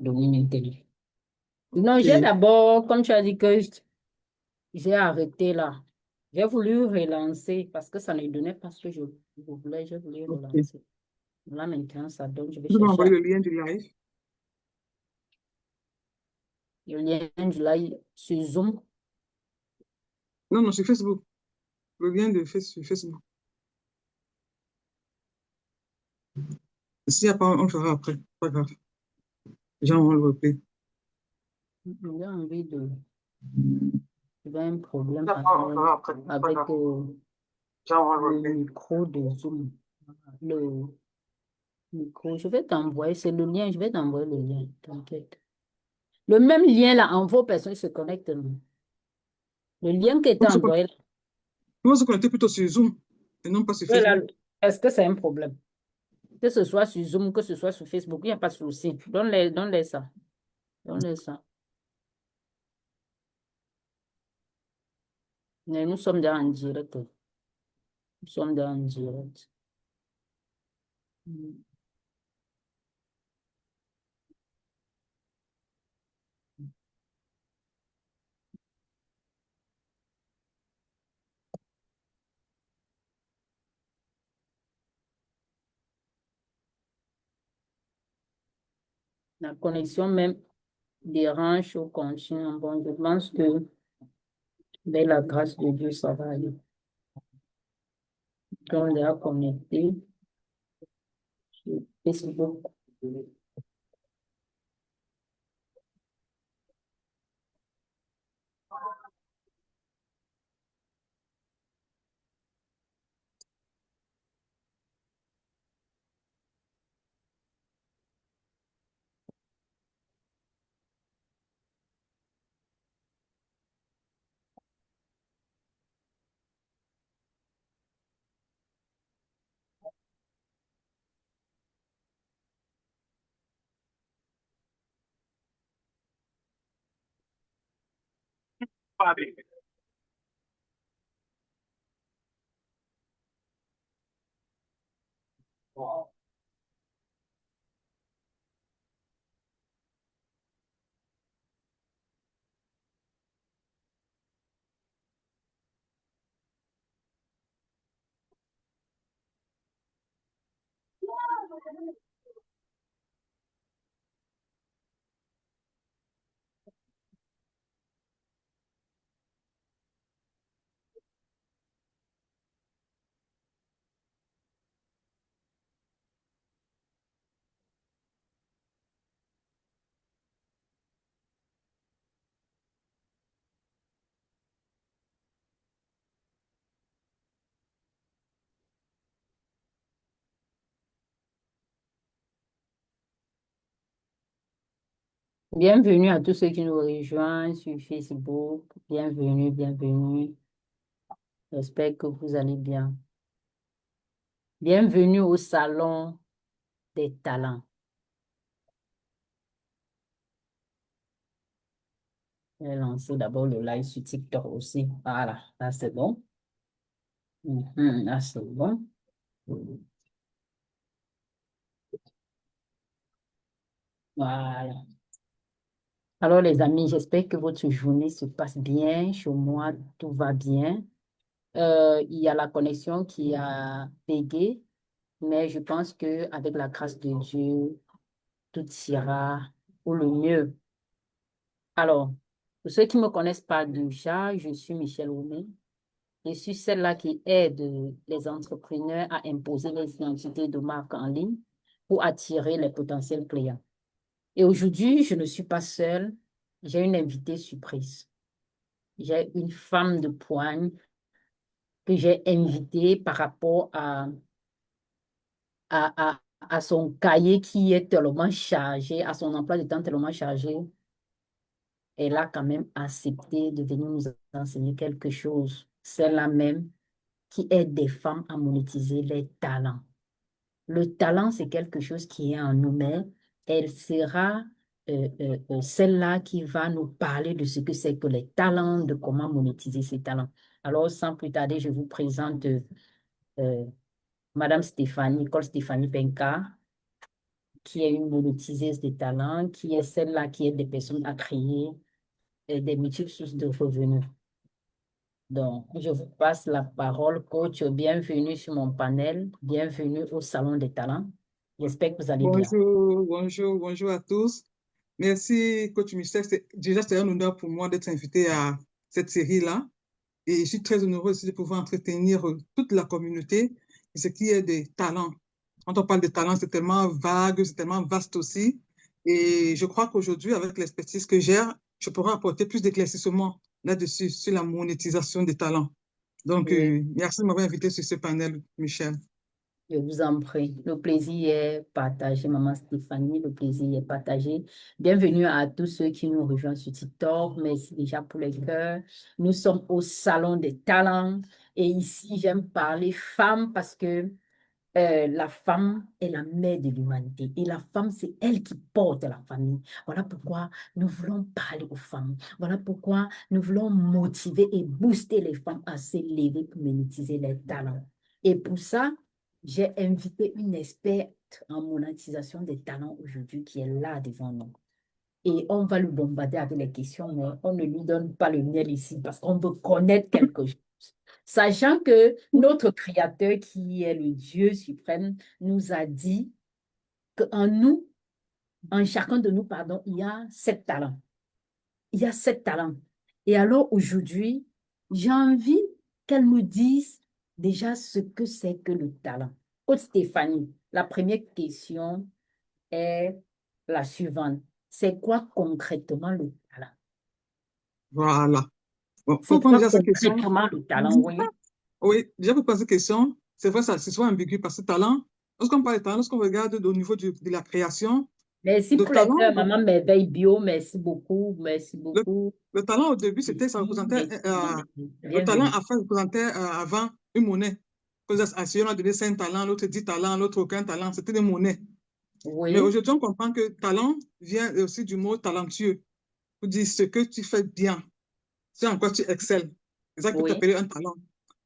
Dominique. Non, j'ai Et d'abord, comme tu as dit que j'ai arrêté là. J'ai voulu relancer parce que ça ne donnait pas ce que je voulais. Je voulais ok. relancer. Là, maintenant, ça donne. Je vais Tu peux chercher m'envoyer le lien du live? le lien du live sur Zoom. Non, non, sur Facebook. Le lien sur Facebook. S'il n'y a pas, on fera après. Pas grave. Les gens vont le replay. J'ai envie de. J'ai un problème On fera après. Pas avec grave. Les gens vont le le replay. micro de Zoom. Le micro. Je vais t'envoyer. C'est le lien. Je vais t'envoyer le lien. T'inquiète. Le même lien là, envoie aux personnes qui se connectent. Non. Le lien qui On était va se envoyé là. on va se connecter plutôt sur Zoom et non pas sur Ouais, là, Facebook. est-ce que c'est un problème? Que ce soit sur Zoom, que ce soit sur Facebook, il n'y a pas de souci. Donne-les ça. Donne-les ça. Mais nous sommes dans en direct. Nous sommes dans en direct. Mm. La connexion même dérange au continent. Bon, je pense que, avec la grâce de Dieu, ça va aller. Donc, on est à connecter sur Facebook. Bienvenue à tous ceux qui nous rejoignent sur Facebook. Bienvenue, bienvenue. J'espère que vous allez bien. Bienvenue au Salon des talents. Je vais lancer d'abord le live sur TikTok aussi. Voilà, là c'est bon. Là c'est bon. Voilà. Alors les amis, j'espère que votre journée se passe bien. Chez moi, tout va bien. Il y a la connexion qui a pégé, mais je pense que avec la grâce de Dieu, tout ira pour le mieux. Alors, pour ceux qui ne me connaissent pas déjà, je suis Michelle Oumé. Je suis celle-là qui aide les entrepreneurs à imposer les identités de marque en ligne pour attirer les potentiels clients. Et aujourd'hui, je ne suis pas seule. J'ai une invitée surprise. J'ai une femme de poigne que j'ai invitée par rapport à son cahier qui est tellement chargé, à son emploi de temps tellement chargé. Elle a quand même accepté de venir nous enseigner quelque chose. C'est la même qui aide des femmes à monétiser les talents. Le talent, c'est quelque chose qui est en nous-mêmes. Elle sera celle-là qui va nous parler de ce que c'est que les talents, de comment monétiser ces talents. Alors, sans plus tarder, je vous présente Madame Stéphanie, Nicole Stéphanie Penka. qui est une monétiseuse de talent, qui est celle-là qui aide des personnes à créer des multiples sources de revenus. Donc, je vous passe la parole, coach. Bienvenue sur mon panel. Bienvenue au Salon des talents. J'espère que vous allez bien. Bonjour, bonjour, bonjour à tous. Merci, coach Michel. C'est un honneur pour moi d'être invité à cette série-là. Et je suis très honorée aussi de pouvoir entretenir toute la communauté de ce qui est des talents. Quand on parle de talents, c'est tellement vague, c'est tellement vaste aussi. Et je crois qu'aujourd'hui, avec l'expertise que j'ai, je pourrai apporter plus d'éclaircissement là-dessus, sur la monétisation des talents. Donc, Oui, merci de m'avoir invité sur ce panel, Michel. je vous en prie. Le plaisir est partagé, Maman Stéphanie. Le plaisir est partagé. Bienvenue à tous ceux qui nous rejoignent sur TikTok. Merci déjà pour les cœurs. Nous sommes au Salon des talents. Et ici, j'aime parler femmes parce que la femme est la mère de l'humanité et la femme, c'est elle qui porte la famille. Voilà pourquoi nous voulons parler aux femmes. Voilà pourquoi nous voulons motiver et booster les femmes à s'élever pour monétiser leurs talents. Et pour ça, j'ai invité une experte en monétisation des talents aujourd'hui qui est là devant nous. Et on va le bombarder avec les questions, mais on ne lui donne pas le miel ici parce qu'on veut connaître quelque chose. Sachant que notre Créateur, qui est le Dieu suprême, nous a dit qu'en nous, en chacun de nous, pardon, il y a 7 talents. Il y a 7 talents. Et alors aujourd'hui, j'ai envie qu'elle me dise déjà ce que c'est que le talent. Coach Stéphanie, la première question est la suivante. C'est quoi concrètement le talent? Voilà. Bon, pour C'est répondre quoi déjà à cette question, concrètement le talent, oui? oui, déjà pour poser cette question, c'est vrai, ça, c'est souvent ambigu parce que talent, lorsqu'on parle de talent, lorsqu'on regarde au niveau de la création, Merci de pour les talent, cœurs, maman Merveille Bio. Merci beaucoup. Merci le, beaucoup. le talent au début, c'était, ça Merci, représentait, merci, merci. le talent Bienvenue. afin représentait avant une monnaie. Si on a donné 5 talents, l'autre 10 talents, l'autre aucun talent, c'était des monnaies. Mais Oui, aujourd'hui, on comprend que talent vient aussi du mot talentueux, pour dire ce que tu fais bien, c'est en quoi tu excelles. C'est ça que peut oui. appeler un talent.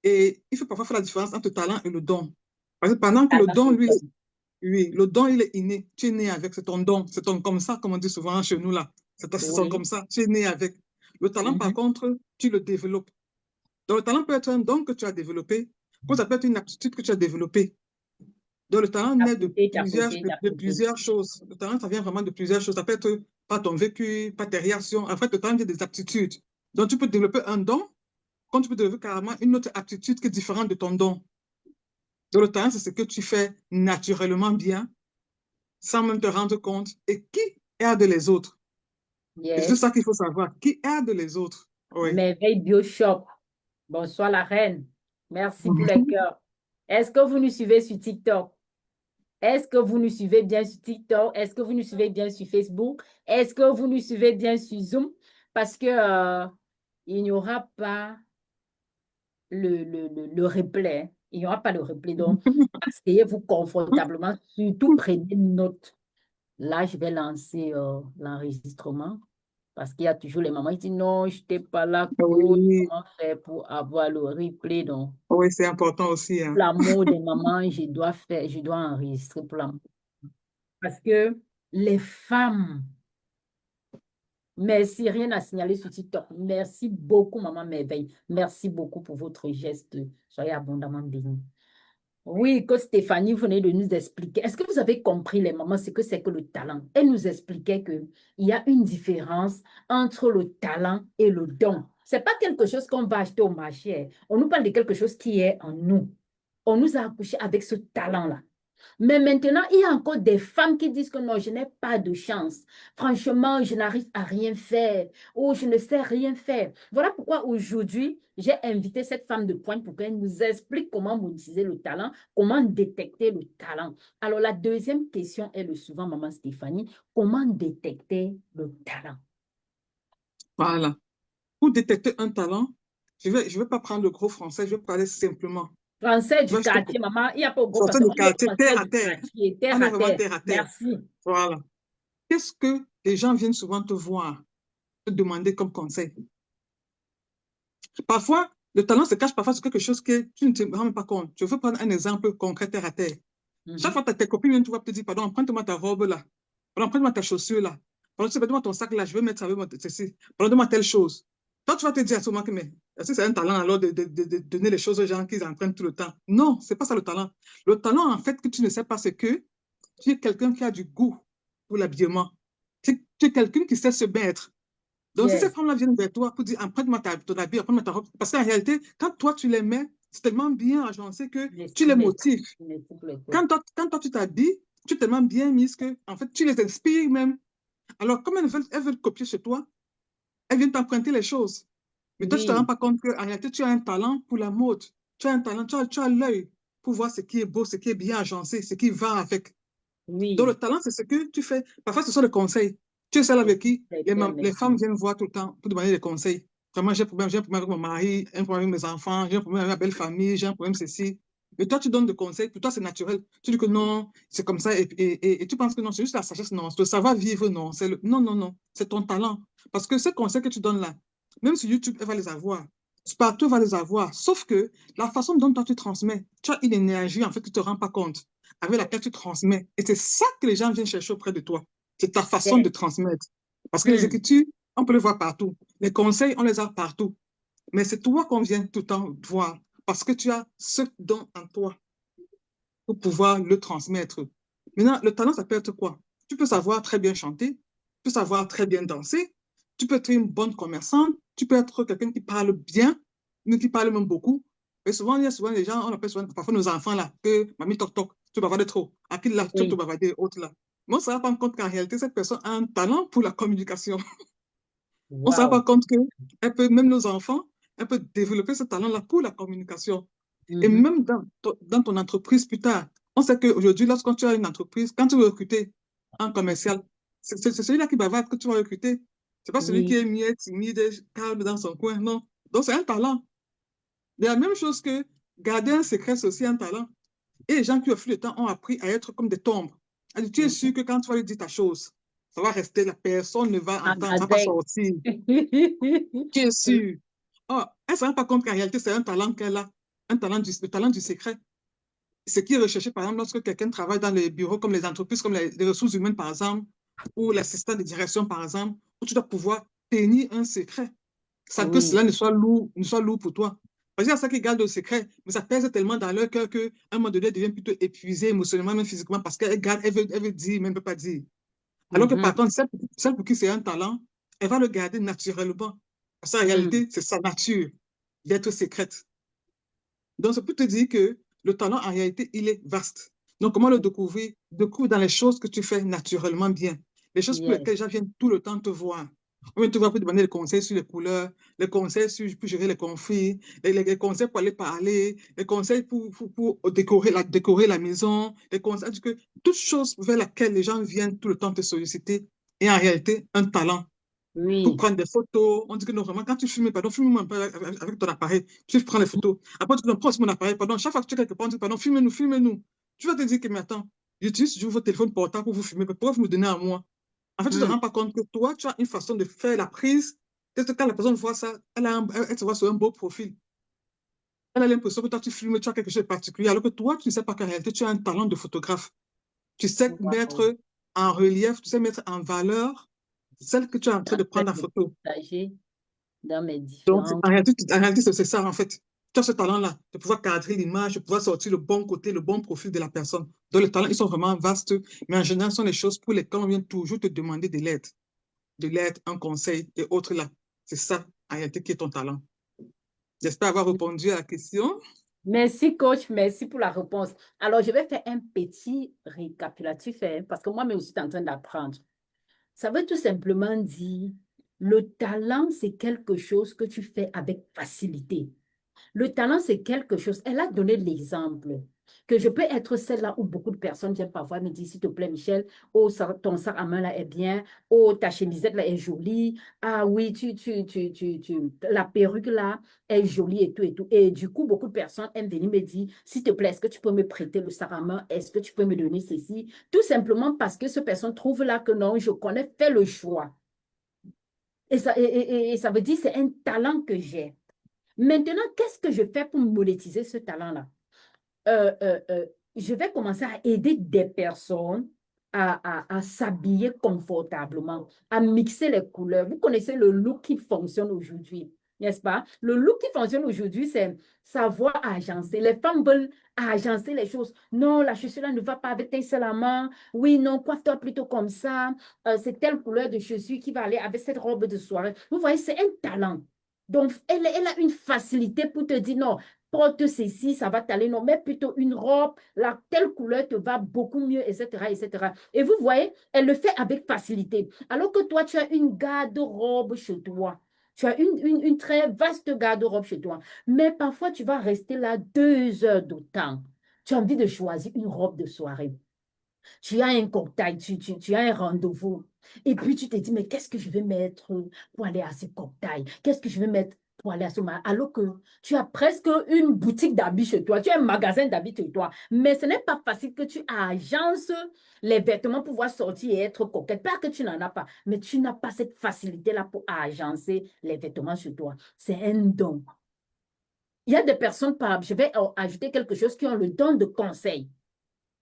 Et il faut parfois faire la différence entre le talent et le don. Parce que pendant que le Talent don, et lui, don. oui, le don, il est inné. Tu es né avec, c'est ton don. C'est ton comme ça, comme on dit souvent chez nous là. C'est ton comme Oui. ça. Tu es né avec. Le talent, par Mhm. contre, tu le développes. Donc, le talent peut être un don que tu as développé, comme ça peut être une aptitude que tu as développée. Donc, le talent naît Tapoter, tapoter, de tapoter. plusieurs choses. Le talent, ça vient vraiment de plusieurs choses. Ça peut être pas ton vécu, pas tes réactions. En fait, le talent vient des aptitudes. Donc, tu peux développer un don, comme tu peux développer carrément une autre aptitude qui est différente de ton don. Donc, le talent, c'est ce que tu fais naturellement bien, sans même te rendre compte, et qui aide les autres. Et c'est tout ça Yes. qu'il faut savoir, qui aide les autres. Oui. Merveille Bio Shop. Bonsoir la reine. Merci pour les cœurs. Est-ce que vous nous suivez sur TikTok? Est-ce que vous nous suivez bien sur TikTok? Est-ce que vous nous suivez bien sur Facebook? Est-ce que vous nous suivez bien sur Zoom? Parce que il n'y aura pas le replay, hein. Il n'y aura pas le replay. Donc, asseyez-vous confortablement. Surtout, prenez une note. Là, je vais lancer l'enregistrement parce qu'il y a toujours les mamans qui disent non, je n'étais pas là, coach. Oui, Comment faire pour avoir le replay? Donc, oui, c'est important aussi, pour hein. l'amour des mamans, je dois enregistrer pour l'amour. Parce que les femmes, merci, rien à signaler sur TikTok. Merci beaucoup, maman Merveille. Merci beaucoup pour votre geste. Soyez abondamment bénis. Oui, que Stéphanie venait de nous expliquer. Est-ce que vous avez compris, les mamans, ce que c'est que le talent? Elle nous expliquait qu'il y a une différence entre le talent et le don. Ce n'est pas quelque chose qu'on va acheter au marché. On nous parle de quelque chose qui est en nous. On nous a accouchés avec ce talent-là. Mais maintenant, il y a encore des femmes qui disent que non, je n'ai pas de chance. Franchement, je n'arrive à rien faire ou je ne sais rien faire. Voilà pourquoi aujourd'hui, j'ai invité cette femme de pointe pour qu'elle nous explique comment monétiser le talent, comment détecter le talent. Alors, la deuxième question est le suivant, maman Stéphanie, comment détecter le talent? Voilà. Pour détecter un talent, je vais pas prendre le gros français, je vais parler simplement. Français Je du vais juste quartier, maman, il n'y a pas de gros sortir français. du On est quartier, français terre à du terre. quartier, terre On est à vraiment terre. terre à terre. Merci. Voilà. Qu'est-ce que les gens viennent souvent te voir, te demander comme conseil? Parfois, le talent se cache parfois sur quelque chose que tu ne te rends même pas compte. Je veux prendre un exemple concret terre à terre. Chaque Mhm. fois que tes copines viennent te voir te dire, pardon, emprunte-moi ta robe là. Pardon, emprunte-moi ta chaussure là. Pardon, donne-moi ton sac là, je veux mettre ça, ceci. Pardon, donne-moi telle chose. Toi, tu vas te dire à ce moment que, mais est-ce que c'est un talent alors de donner les choses aux gens qu'ils empruntent tout le temps? Non, c'est pas ça le talent. Le talent, en fait, que tu ne sais pas, c'est que tu es quelqu'un qui a du goût pour l'habillement. Tu es quelqu'un qui sait se mettre. Donc, si ces Yes, femmes-là viennent vers toi pour dire, emprunte-moi ton habit, emprunte-moi ta robe, parce qu'en réalité, quand toi, tu les mets, c'est tellement bien agencé que tu les l'estime motives. est tout. Quand toi, tu t'habilles, tu es tellement bien mise que, en fait, tu les inspires même. Alors, comme elles veulent copier chez toi, elles viennent t'emprunter les choses. Mais toi, tu ne te rends Oui, pas compte qu'en réalité, tu as un talent pour la mode. Tu as un talent, tu as l'œil pour voir ce qui est beau, ce qui est bien agencé, ce qui va avec. Donc, le oui. talent, c'est ce que tu fais. Parfois, ce sont des conseils. Tu es celle avec qui Très les, bien, les femmes merci. viennent voir tout le temps pour demander des conseils. Vraiment, j'ai un problème avec mon mari, un problème avec mes enfants, j'ai un problème avec ma belle famille, j'ai un problème ceci. Et toi, tu donnes des conseils. Pour toi, c'est naturel. Tu dis que non, c'est comme ça. Et tu penses que non, c'est juste la sagesse. Non, le savoir-vivre, non. Non, non, non. C'est ton talent. Parce que ces conseils que tu donnes là, même sur YouTube, elle va les avoir. Partout, elle va les avoir. Sauf que la façon dont toi, tu transmets, tu as une énergie, en fait, tu ne te rends pas compte avec laquelle tu transmets. Et c'est ça que les gens viennent chercher auprès de toi. C'est ta façon de Yes. transmettre. Parce que les Hmm. écritures, on peut les voir partout. Les conseils, on les a partout. Mais c'est toi qu'on vient tout le temps voir. Parce que tu as ce don en toi pour pouvoir le transmettre. Maintenant, le talent, ça peut être quoi? Tu peux savoir très bien chanter, tu peux savoir très bien danser, tu peux être une bonne commerçante, tu peux être quelqu'un qui parle bien, mais qui parle même beaucoup. Et souvent, il y a souvent des gens, on appelle souvent, parfois nos enfants là, que mamie toc toc, tu bavardes trop. À qui là, tu Oui. bavarder, autre là. Mais on ne se rend pas compte qu'en réalité, cette personne a un talent pour la communication. On ne se rend pas Wow. compte que elle peut, même nos enfants, elle peut développer ce talent-là pour la communication. Et Mhm. même dans ton entreprise plus tard, on sait qu'aujourd'hui, lorsque tu as une entreprise, quand tu veux recruter un commercial, c'est celui-là qui bavarde que tu vas recruter. C'est pas celui qui Oui. est muet, timide, calme dans son coin, non. Donc, c'est un talent. Mais la même chose que garder un secret, c'est aussi un talent. Et les gens qui, au fil du temps, ont appris à être comme des tombes. Alors, tu es sûr Mhm. que quand tu vas lui dire ta chose, ça va rester, la personne ne va entendre, ça va pas Magasin. sortir. Tu es sûr. Oh, elle ne se rend pas compte qu'en réalité, c'est un talent qu'elle a, le talent du secret. Ce qui est recherché, par exemple, lorsque quelqu'un travaille dans les bureaux, comme les entreprises, comme les ressources humaines, par exemple, ou l'assistant de direction, par exemple, où tu dois pouvoir tenir un secret, sans que Oui. cela ne soit lourd pour toi. Parce qu'il y a ça qui garde le secret, mais ça pèse tellement dans leur cœur qu'à un moment donné, elle devient plutôt épuisée émotionnellement, même physiquement, parce qu'elle garde, elle veut dire, mais elle ne peut pas dire. Alors que par Mhm. contre, celle pour qui c'est un talent, elle va le garder naturellement. Parce qu'en Hmm. réalité, c'est sa nature d'être secrète. Donc, c'est pour te dire que le talent, en réalité, il est vaste. Donc, comment le découvrir? Découvre dans les choses que tu fais naturellement bien. Les choses pour Yes. lesquelles les gens viennent tout le temps te voir. On vient te voir pour demander des conseils sur les couleurs, les conseils pour gérer les conflits, les conseils pour aller parler, les conseils pour décorer la maison, les conseils, que toutes choses vers lesquelles les gens viennent tout le temps te solliciter. Et en réalité, un talent pour Oui. prendre des photos. On dit que non, vraiment, quand tu filmes, pardon, filme-moi un peu avec ton appareil. Tu prends les photos. Après, tu dis, non, prends aussi mon appareil. Pardon, chaque fois que tu es quelque part, on dit, pardon, filmez-nous, filmez-nous. Tu vas te dire que, mais attends, j'utilise toujours votre téléphone portable pour vous filmer. Mais pourquoi vous me donnez à moi? En fait, tu ne te Hmm. rends pas compte que toi, tu as une façon de faire la prise. Peut-être que quand la personne voit ça, elle se voit sur un beau profil. Elle a l'impression que toi, tu filmes, tu as quelque chose de particulier, alors que toi, tu ne sais pas qu'en réalité, tu as un talent de photographe. Tu sais Wow. mettre en relief, tu sais mettre en valeur celle que tu es en train En de train prendre en de photo. partager dans mes Donc, différents. en réalité, c'est ça, en fait. Tu as ce talent-là, de pouvoir cadrer l'image, de pouvoir sortir le bon côté, le bon profil de la personne. Donc, les talents, ils sont vraiment vastes, mais en général, ce sont les choses pour lesquelles on vient toujours te demander de l'aide, un conseil et autres là. C'est ça, en réalité, qui est ton talent. J'espère avoir répondu à la question. Merci, coach. Merci pour la réponse. Alors, je vais faire un petit récapitulatif, hein, parce que moi-même aussi, je suis en train d'apprendre. Ça veut tout simplement dire, le talent, c'est quelque chose que tu fais avec facilité. Le talent, c'est quelque chose. Elle a donné l'exemple que je peux être celle-là où beaucoup de personnes viennent parfois me dire, s'il te plaît, Michel, oh, ton sac à main là est bien, oh, ta chemisette là est jolie, ah oui, la perruque là est jolie et tout et tout. Et du coup, beaucoup de personnes aiment venir me dire, s'il te plaît, est-ce que tu peux me prêter le sac à main? Est-ce que tu peux me donner ceci? Tout simplement parce que ce personne trouve là que non, je connais, fais le choix. Et ça veut dire, c'est un talent que j'ai. Maintenant, qu'est-ce que je fais pour monétiser ce talent-là? Euh, euh, euh, je vais commencer à aider des personnes à s'habiller confortablement, à mixer les couleurs. Vous connaissez le look qui fonctionne aujourd'hui, n'est-ce pas? Le look qui fonctionne aujourd'hui, c'est savoir agencer. Les femmes veulent agencer les choses. Non, la chaussure-là ne va pas avec tes seul à main. Oui, non, coiffe-toi plutôt comme ça. C'est telle couleur de chaussure qui va aller avec cette robe de soirée. Vous voyez, c'est un talent. Donc, elle a une facilité pour te dire non, porte ceci, ça va t'aller, non, mais plutôt une robe, la telle couleur te va beaucoup mieux, etc., etc. Et vous voyez, elle le fait avec facilité. Alors que toi, tu as une garde-robe chez toi. Tu as une très vaste garde-robe chez toi. Mais parfois, tu vas rester là 2 heures de temps. Tu as envie de choisir une robe de soirée. Tu as un cocktail, tu as un rendez-vous. Et puis tu te dis, mais qu'est-ce que je vais mettre pour aller à ce cocktail? Qu'est-ce que je vais mettre pour aller à ce magasin? Alors que tu as presque une boutique d'habits chez toi, tu as un magasin d'habits chez toi. Mais ce n'est pas facile que tu agences les vêtements pour pouvoir sortir et être coquette. Pas que tu n'en as pas, mais tu n'as pas cette facilité-là pour agencer les vêtements chez toi. C'est un don. Il y a des personnes, je vais ajouter quelque chose, qui ont le don de conseil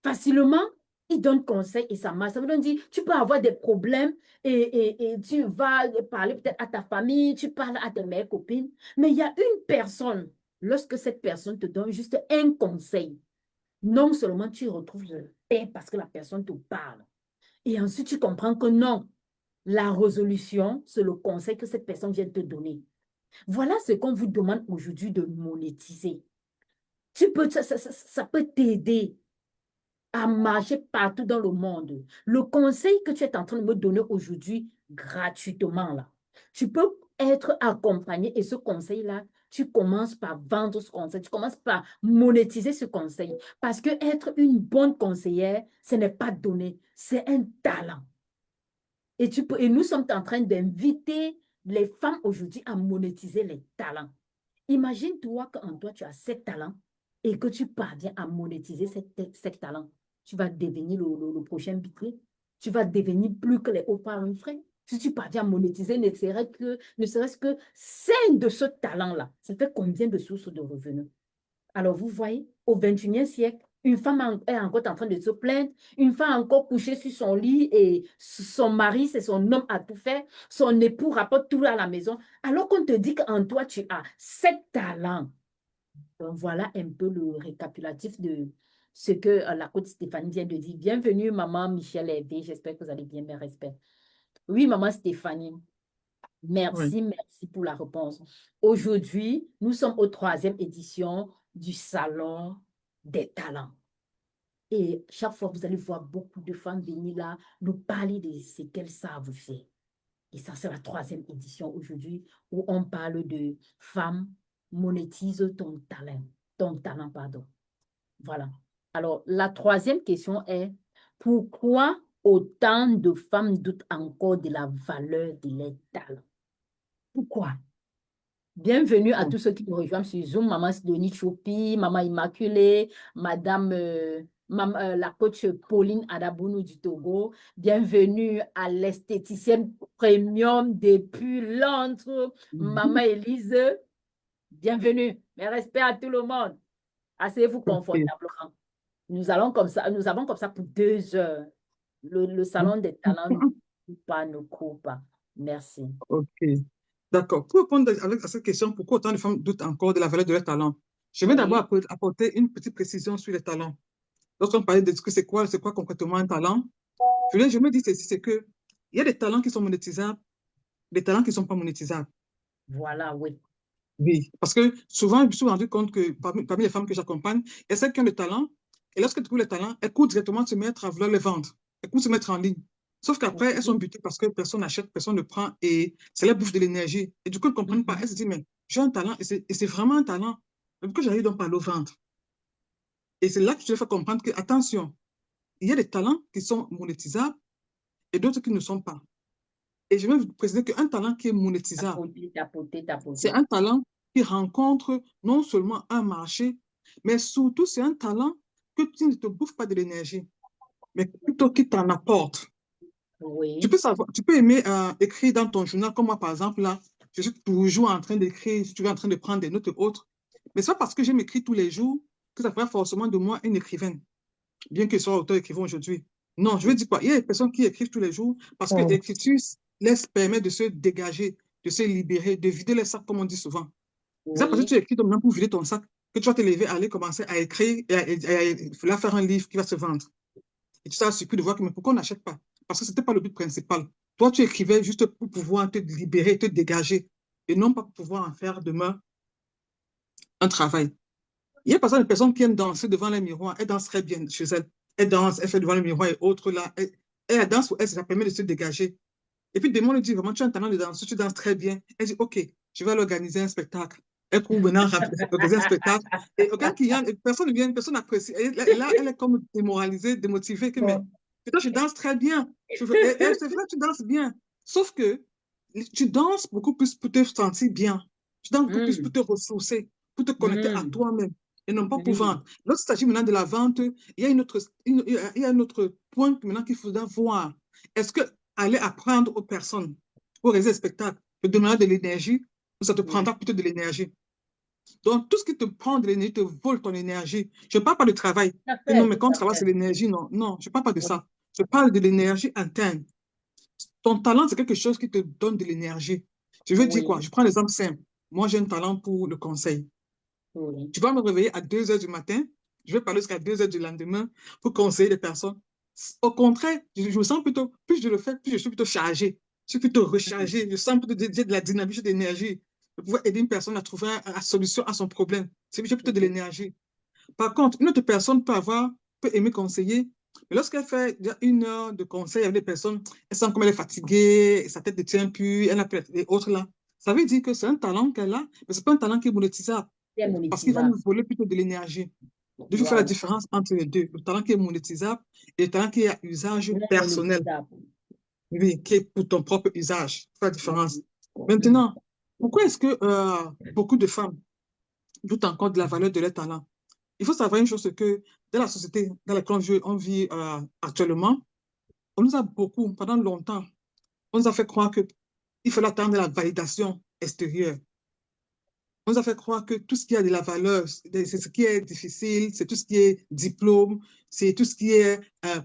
facilement, ils donnent conseil et ça marche. Ça veut dire, tu peux avoir des problèmes et tu vas parler peut-être à ta famille, tu parles à tes meilleures copines, mais il y a une personne, lorsque cette personne te donne juste un conseil, non seulement tu retrouves la paix parce que la personne te parle, et ensuite tu comprends que non, la résolution, c'est le conseil que cette personne vient te donner. Voilà ce qu'on vous demande aujourd'hui de monétiser. Ça peut t'aider à marcher partout dans le monde. Le conseil que tu es en train de me donner aujourd'hui gratuitement, là, tu peux être accompagné et ce conseil-là, tu commences par vendre ce conseil, tu commences par monétiser ce conseil. Parce que être une bonne conseillère, ce n'est pas donné, c'est un talent. Et nous sommes en train d'inviter les femmes aujourd'hui à monétiser les talents. Imagine-toi qu'en toi, tu as 7 talents et que tu parviens à monétiser ces talents. Tu vas devenir le prochain Bitcoin. Tu vas devenir plus que les Oprah Winfrey. Si tu parviens à monétiser, ne serait-ce que 5 de ce talent-là, ça fait combien de sources de revenus? Alors, vous voyez, au 21e siècle, une femme est encore en train de se plaindre, une femme encore couchée sur son lit et son mari, c'est son homme à tout faire, son époux rapporte tout à la maison, alors qu'on te dit qu'en toi, tu as 7 talents. Donc, voilà un peu le récapitulatif de ce que la coach Stéphanie vient de dire. Bienvenue, maman Michel Hervé, j'espère que vous allez bien, mes respects. Oui, maman Stéphanie. Oui. Merci, merci pour la réponse. Aujourd'hui, nous sommes aux 3e édition du Salon des talents. Et chaque fois, vous allez voir beaucoup de femmes venir là, nous parler de ce qu'elles savent faire. Et ça, c'est la 3e édition aujourd'hui où on parle de femmes, monétise ton talent, pardon. Voilà. Alors, la 3e question est, pourquoi autant de femmes doutent encore de la valeur de leurs talents? Pourquoi? Bienvenue à Bon. tous ceux qui nous rejoignent sur Zoom. Maman Sidonie Choupi, Maman Immaculée, Madame la coach Pauline Adabounou du Togo. Bienvenue à l'esthéticienne premium depuis Londres, Maman Élise. Bienvenue. Mes respects à tout le monde. Asseyez-vous Ok. confortablement. Nous avons comme ça pour 2 heures. Le salon des talents ne court pas. Merci. Ok. D'accord. Pour répondre à cette question, pourquoi autant de femmes doutent encore de la valeur de leur talent? Je vais d'abord Oui, apporter une petite précision sur les talents. Lorsqu'on parlait de ce que c'est quoi concrètement un talent, je me dis ceci, c'est que il y a des talents qui sont monétisables, des talents qui ne sont pas monétisables. voilà, oui. Oui. Parce que souvent, je me suis rendu compte que parmi les femmes que j'accompagne, il y a celles qui ont le talent, et lorsque tu trouves le talent, elles courent directement se mettre à vouloir le vendre. Elles courent se mettre en ligne. Sauf qu'après, elles sont Oui. butées parce que personne n'achète, personne ne prend, et ça leur bouffe de l'énergie. Et du coup, elles ne comprennent pas. Elles se disent, mais j'ai un talent, et c'est vraiment un talent. Mais pourquoi j'arrive donc pas à le vendre? Et c'est là que je leur fais comprendre que, attention, il y a des talents qui sont monétisables et d'autres qui ne sont pas. Et je vais vous préciser qu'un talent qui est monétisable, Tapoter, tapoter, c'est tapoter. un talent qui rencontre non seulement un marché, mais surtout c'est un talent que tu ne te bouffes pas de l'énergie, mais plutôt qui t'en apporte. Oui. Tu peux aimer écrire dans ton journal, comme moi par exemple là, je suis toujours en train d'écrire, si tu es en train de prendre des notes et autres. Mais c'est pas parce que j'aime écrire tous les jours que ça fera forcément de moi une écrivaine. bien qu'ils soient auteurs-écrivains aujourd'hui. Non, je veux dire quoi? Il y a des personnes qui écrivent tous les jours parce que Oh, l'écriture laisse permet de se dégager, de se libérer, de vider les sacs, comme on dit souvent. C'est ça parce que oui. tu écris donc, même pour vider ton sac, que tu vas te lever, aller commencer à écrire et faire un livre qui va se vendre. Et tu seras surpris de voir que, mais pourquoi on n'achète pas? Parce que ce n'était pas le but principal. Toi, tu écrivais juste pour pouvoir te libérer, te dégager, et non pas pour pouvoir en faire demain un travail. Il y a par exemple des personnes qui aiment danser devant les miroirs. Elles dansent très bien chez elles. Elles dansent, elles font devant le miroir et autres là. Elles dansent pour elles, ça permet de se dégager. Et puis, demain, on lui dit vraiment, tu as un talent de danse, tu danses très bien. Elle dit, OK, je vais organiser un spectacle. Elle court maintenant organiser un spectacle. Et aucun client, personne ne vient, personne n'apprécie. Et là, elle est comme démoralisée, démotivée, que, mais Oh, putain, je danse très bien. C'est vrai, tu danses bien. Sauf que tu danses beaucoup plus pour te sentir bien. Tu danses beaucoup plus pour hmm, te ressourcer, pour te connecter à hmm, toi-même et non pas pour oui. vendre. Lorsqu'il s'agit maintenant de la vente, il y a il y a un autre point maintenant qu'il faudra voir. Est-ce que aller apprendre aux personnes pour réaliser le spectacle te donnera de l'énergie ou ça te Oui. prendra plutôt de l'énergie? Donc, tout ce qui te prend de l'énergie te vole ton énergie. Je ne parle pas de travail. Tout à Que non, fait, mais tout quand on à travaille, fait. c'est l'énergie. Non, non, je ne parle pas de Oui, ça. Je parle de l'énergie interne. Ton talent, c'est quelque chose qui te donne de l'énergie. Je veux dire quoi? oui, Je prends l'exemple simple. Moi, j'ai un talent pour le conseil. oui. Tu vas me réveiller à 2 heures du matin, je vais parler jusqu'à 2 heures du lendemain pour conseiller les personnes. Au contraire, je me sens plutôt, plus je le fais, plus je suis plutôt chargé. Je suis plutôt Hmm, rechargé. Je sens plutôt de la dynamique, de l'énergie. Je pouvoir aider une personne à trouver la solution à son problème. C'est plutôt de oui. l'énergie. Par contre, une autre personne peut aimer conseiller, mais lorsqu'elle fait déjà 1 heure de conseil avec des personnes, elle sent comme elle est fatiguée, sa tête ne tient plus, elle a plus les autres là. Ça veut dire que c'est un talent qu'elle a, mais ce n'est pas un talent qui est monétisable C'est parce qu'il va nous monétisable. voler plutôt de l'énergie. Donc, il faut faire la Waouh. différence entre les deux. Le talent qui est monétisable et le talent qui est à usage Non personnel. monétisable. Oui, qui est pour ton propre usage. Il faut faire la différence. Oui. Hmm. Maintenant, pourquoi est-ce que beaucoup de femmes doutent encore de la valeur de leur talent? Il faut savoir une chose, c'est que dans la société dans laquelle on vit actuellement, on nous a beaucoup, pendant longtemps, on nous a fait croire qu'il fallait attendre la validation extérieure. On nous a fait croire que tout ce qui a de la valeur, c'est ce qui est difficile, c'est tout ce qui est diplôme, c'est tout ce qui est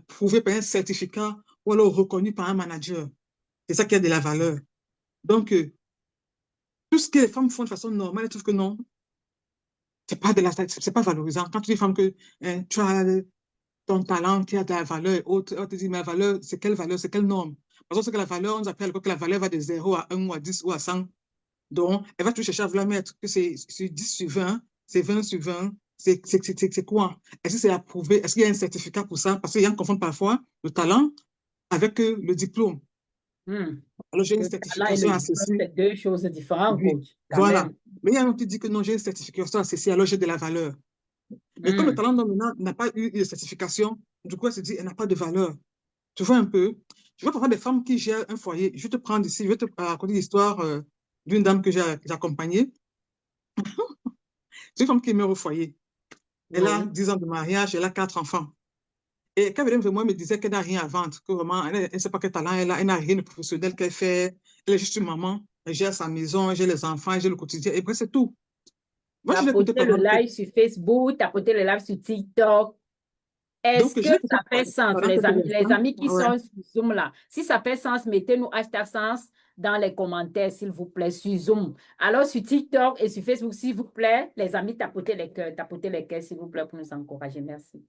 prouvé par un certificat ou alors reconnu par un manager. C'est ça qui a de la valeur. Donc, tout ce que les femmes font de façon normale, elles trouvent que non, c'est pas valorisant. Quand tu dis femme que tu as ton talent qui a de la valeur et autres, on te dit, mais la valeur, c'est quelle norme? Parce que c'est que la valeur, on nous appelle que la valeur va de 0 à 1 ou à 10 ou à 100. Donc, elle va toujours chercher à vouloir mettre que c'est 10 sur 20, c'est 20 sur 20, c'est quoi? Est-ce que c'est approuvé? Est-ce qu'il y a un certificat pour ça? Parce qu'il y a un confondent parfois le talent avec le diplôme. Hmm. Alors, j'ai une Le talent et certification le à diplôme, ceci. c'est deux choses différentes, Oui, coach, quand voilà. même. Mais il y a un autre qui dit que non, j'ai une certification à ceci, alors j'ai de la valeur. Mais comme le Hmm. talent dominant n'a pas eu de certification, du coup, elle se dit, elle n'a pas de valeur. Tu vois un peu? Je vois parfois des femmes qui gèrent un foyer. Je vais te prendre ici, je vais te raconter l'histoire d'une dame que j'ai accompagnée. C'est une femme qui est mère au foyer. Elle a Oui. 10 ans de mariage, elle a 4 enfants. Et quand elle venait vers moi, elle me disait qu'elle n'a rien à vendre, que vraiment, elle ne sait pas quel talent elle a, elle n'a rien de professionnel qu'elle fait. Elle est juste une maman, elle gère sa maison, elle gère les enfants, elle gère le quotidien, et puis c'est tout. Moi, je l'ai écouté Tapoter le pendant quelques... live sur Facebook, tapoter le live sur TikTok. Est-ce Donc, que je l'ai écouté ça fait sens, pendant quelques les instants. amis qui Ouais. sont sur Zoom là? Si ça fait sens, mettez-nous hashtag sens dans les commentaires, s'il vous plaît, sur Zoom. Alors, sur TikTok et sur Facebook, s'il vous plaît, les amis, tapotez les cœurs, s'il vous plaît, pour nous encourager. Merci.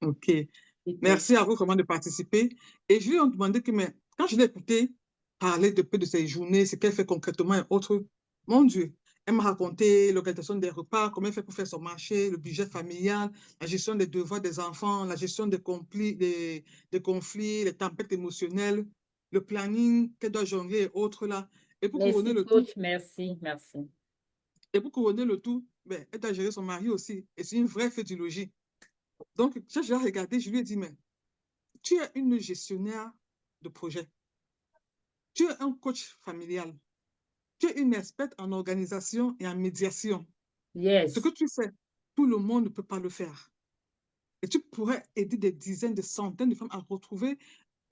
OK. Dites-nous. Merci à vous vraiment de participer. Et je lui ai demandé que, mais quand je l'ai écouté parler de peu de ses journées, ce qu'elle fait concrètement et autres, mon Dieu, elle m'a raconté l'organisation des repas, comment elle fait pour faire son marché, le budget familial, la gestion des devoirs des enfants, la gestion des conflits, les tempêtes émotionnelles, le planning qu'elle doit jongler et autres là. Et pour couronner Merci, le tout, coach. Merci, merci. ben, elle doit gérer son mari aussi. Et c'est une vraie fétiologie. Donc, quand je l'ai regardé, je lui ai dit, mais tu es une gestionnaire de projet. Tu es un coach familial. Tu es une experte en organisation et en médiation. Ce que Yes. tu fais, tout le monde ne peut pas le faire. Et tu pourrais aider des dizaines, des centaines de femmes à retrouver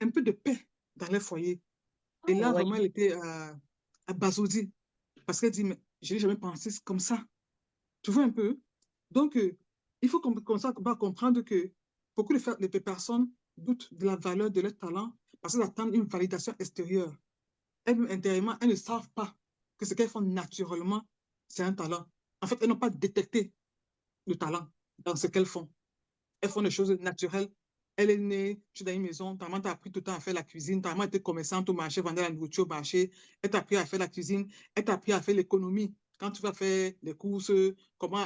un peu de paix dans leur foyer. Et Oh, là, vraiment, oui. elle était abasourdie. Parce qu'elle dit, mais je n'ai jamais pensé comme ça. Tu vois un peu? Donc, il faut qu'on commence à comprendre que beaucoup de personnes doutent de la valeur de leur talent parce qu'elles attendent une validation extérieure. Elles-mêmes, intérieurement, elles ne savent pas que ce qu'elles font naturellement, c'est un talent. En fait, elles n'ont pas détecté le talent dans ce qu'elles font. Elles font des choses naturelles. Elle est née, tu es dans une maison, ta maman t'a appris tout le temps à faire la cuisine, ta maman était commerçante au marché, vendait la nourriture au marché, elle t'a appris à faire la cuisine, elle t'a appris à faire l'économie. Quand tu vas faire les courses, comment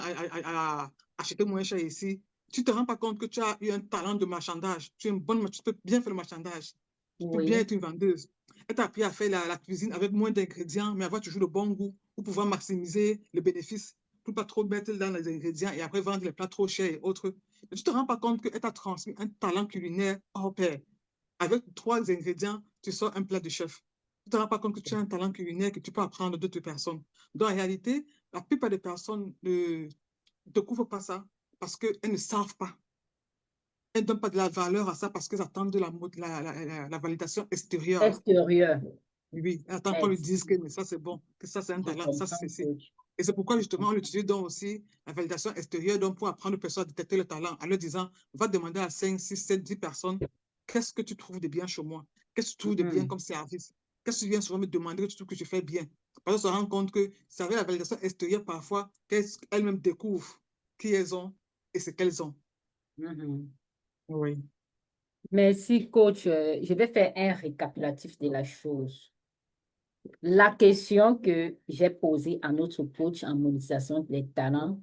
acheter moins cher ici, tu ne te rends pas compte que tu as eu un talent de marchandage. Tu es une bonne, tu peux bien faire le marchandage. Tu peux bien Oui, être une vendeuse. Elle t'a appris à faire la cuisine avec moins d'ingrédients, mais avoir toujours le bon goût pour pouvoir maximiser le bénéfice, pour ne pas trop mettre dans les ingrédients et après vendre les plats trop chers et autres. Mais tu ne te rends pas compte qu'elle t'a transmis un talent culinaire hors pair. Avec 3 ingrédients, tu sors un plat de chef. Tu ne te rends pas compte que tu as un talent culinaire que tu peux apprendre d'autres personnes. Donc, en réalité, la plupart des personnes ne découvrent pas ça parce qu'elles ne savent pas. Elles ne donnent pas de la valeur à ça parce qu'elles attendent de la validation extérieure. extérieur. Oui, elles attendent qu'on lui Merci. dise que mais ça c'est bon, que ça c'est un Je talent, ça comprends, c'est ceci. coach. Et c'est pourquoi Je justement on comprends. utilise donc aussi la validation extérieure donc pour apprendre aux personnes à détecter le talent en leur disant, va demander à 5, 6, 7, 10 personnes, qu'est-ce que tu trouves de bien chez moi? Qu'est-ce que tu trouves de bien Mhm. comme service? Qu'est-ce que tu viens souvent me demander que tu trouves que je fais bien? Parce qu'on se rend compte que c'est avec la validation extérieure parfois qu'elles-mêmes découvrent qui elles ont et ce qu'elles ont. Mhm. Oui. Merci, coach. Je vais faire un récapitulatif de la chose. La question que j'ai posée à notre coach en monétisation des talents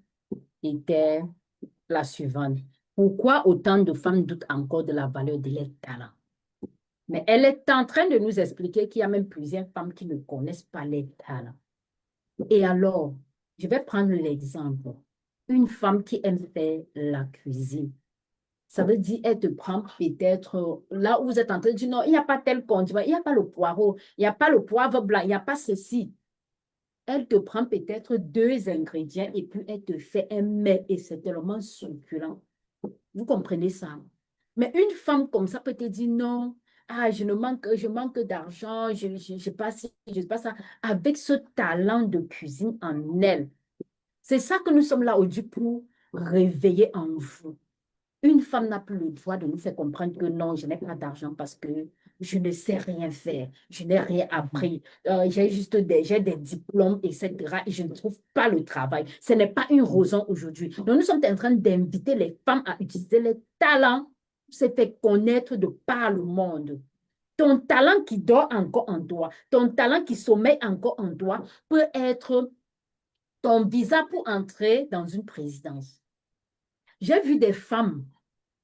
était la suivante. Pourquoi autant de femmes doutent encore de la valeur de leurs talents? Mais elle est en train de nous expliquer qu'il y a même plusieurs femmes qui ne connaissent pas les talents. Et alors, je vais prendre l'exemple. Une femme qui aime faire la cuisine. Ça veut dire, elle te prend peut-être là où vous êtes en train de dire, non, il n'y a pas tel condiment, il n'y a pas le poireau, il n'y a pas le poivre blanc, il n'y a pas ceci. Elle te prend peut-être 2 ingrédients et puis elle te fait un mets et c'est tellement succulent. Vous comprenez ça? Mais une femme comme ça peut te dire non, ah, je manque d'argent, je pas ci, je pas ça, avec ce talent de cuisine en elle. C'est ça que nous sommes là aujourd'hui pour réveiller en vous. Une femme n'a plus le droit de nous faire comprendre que non, je n'ai pas d'argent parce que je ne sais rien faire, je n'ai rien Mhm. appris, j'ai des diplômes, etc. Et je ne trouve pas le travail. Ce n'est pas une raison aujourd'hui. Donc, nous sommes en train d'inviter les femmes à utiliser les talents pour se faire connaître de par le monde. Ton talent qui dort encore en toi, ton talent qui sommeille encore en toi peut être ton visa pour entrer dans une présidence. J'ai vu des femmes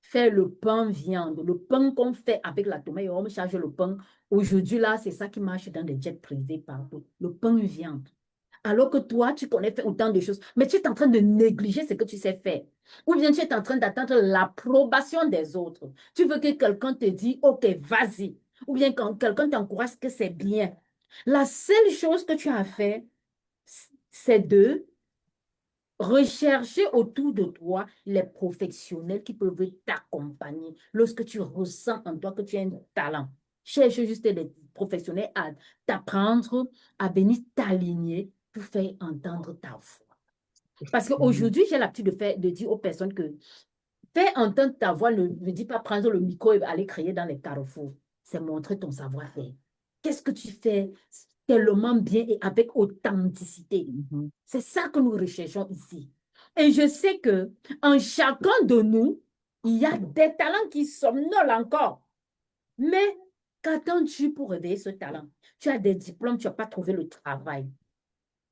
faire le pain viande, le pain qu'on fait avec la tomate et on me charge le pain. Aujourd'hui, là, c'est ça qui marche dans des jets privés partout. Le pain viande. Alors que toi, tu connais faire autant de choses, mais tu es en train de négliger ce que tu sais faire. Ou bien tu es en train d'attendre l'approbation des autres. Tu veux que quelqu'un te dise, OK, vas-y. Ou bien quand quelqu'un t'encourage que c'est bien. La seule chose que tu as fait, c'est de rechercher autour de toi les professionnels qui peuvent t'accompagner lorsque tu ressens en toi que tu as un talent. Cherche juste des professionnels à t'apprendre, à venir t'aligner pour faire entendre ta voix. Parce Mhm. qu'aujourd'hui, j'ai l'habitude de dire aux personnes que faire entendre ta voix ne dit pas prendre le micro et aller crier dans les carrefours. C'est montrer ton savoir-faire. Qu'est-ce que tu fais tellement bien et avec authenticité? Mhm. C'est ça que nous recherchons ici. Et je sais que en chacun de nous, il y a des talents qui somnolent encore. Mais qu'attends-tu pour réveiller ce talent? Tu as des diplômes, tu n'as pas trouvé le travail.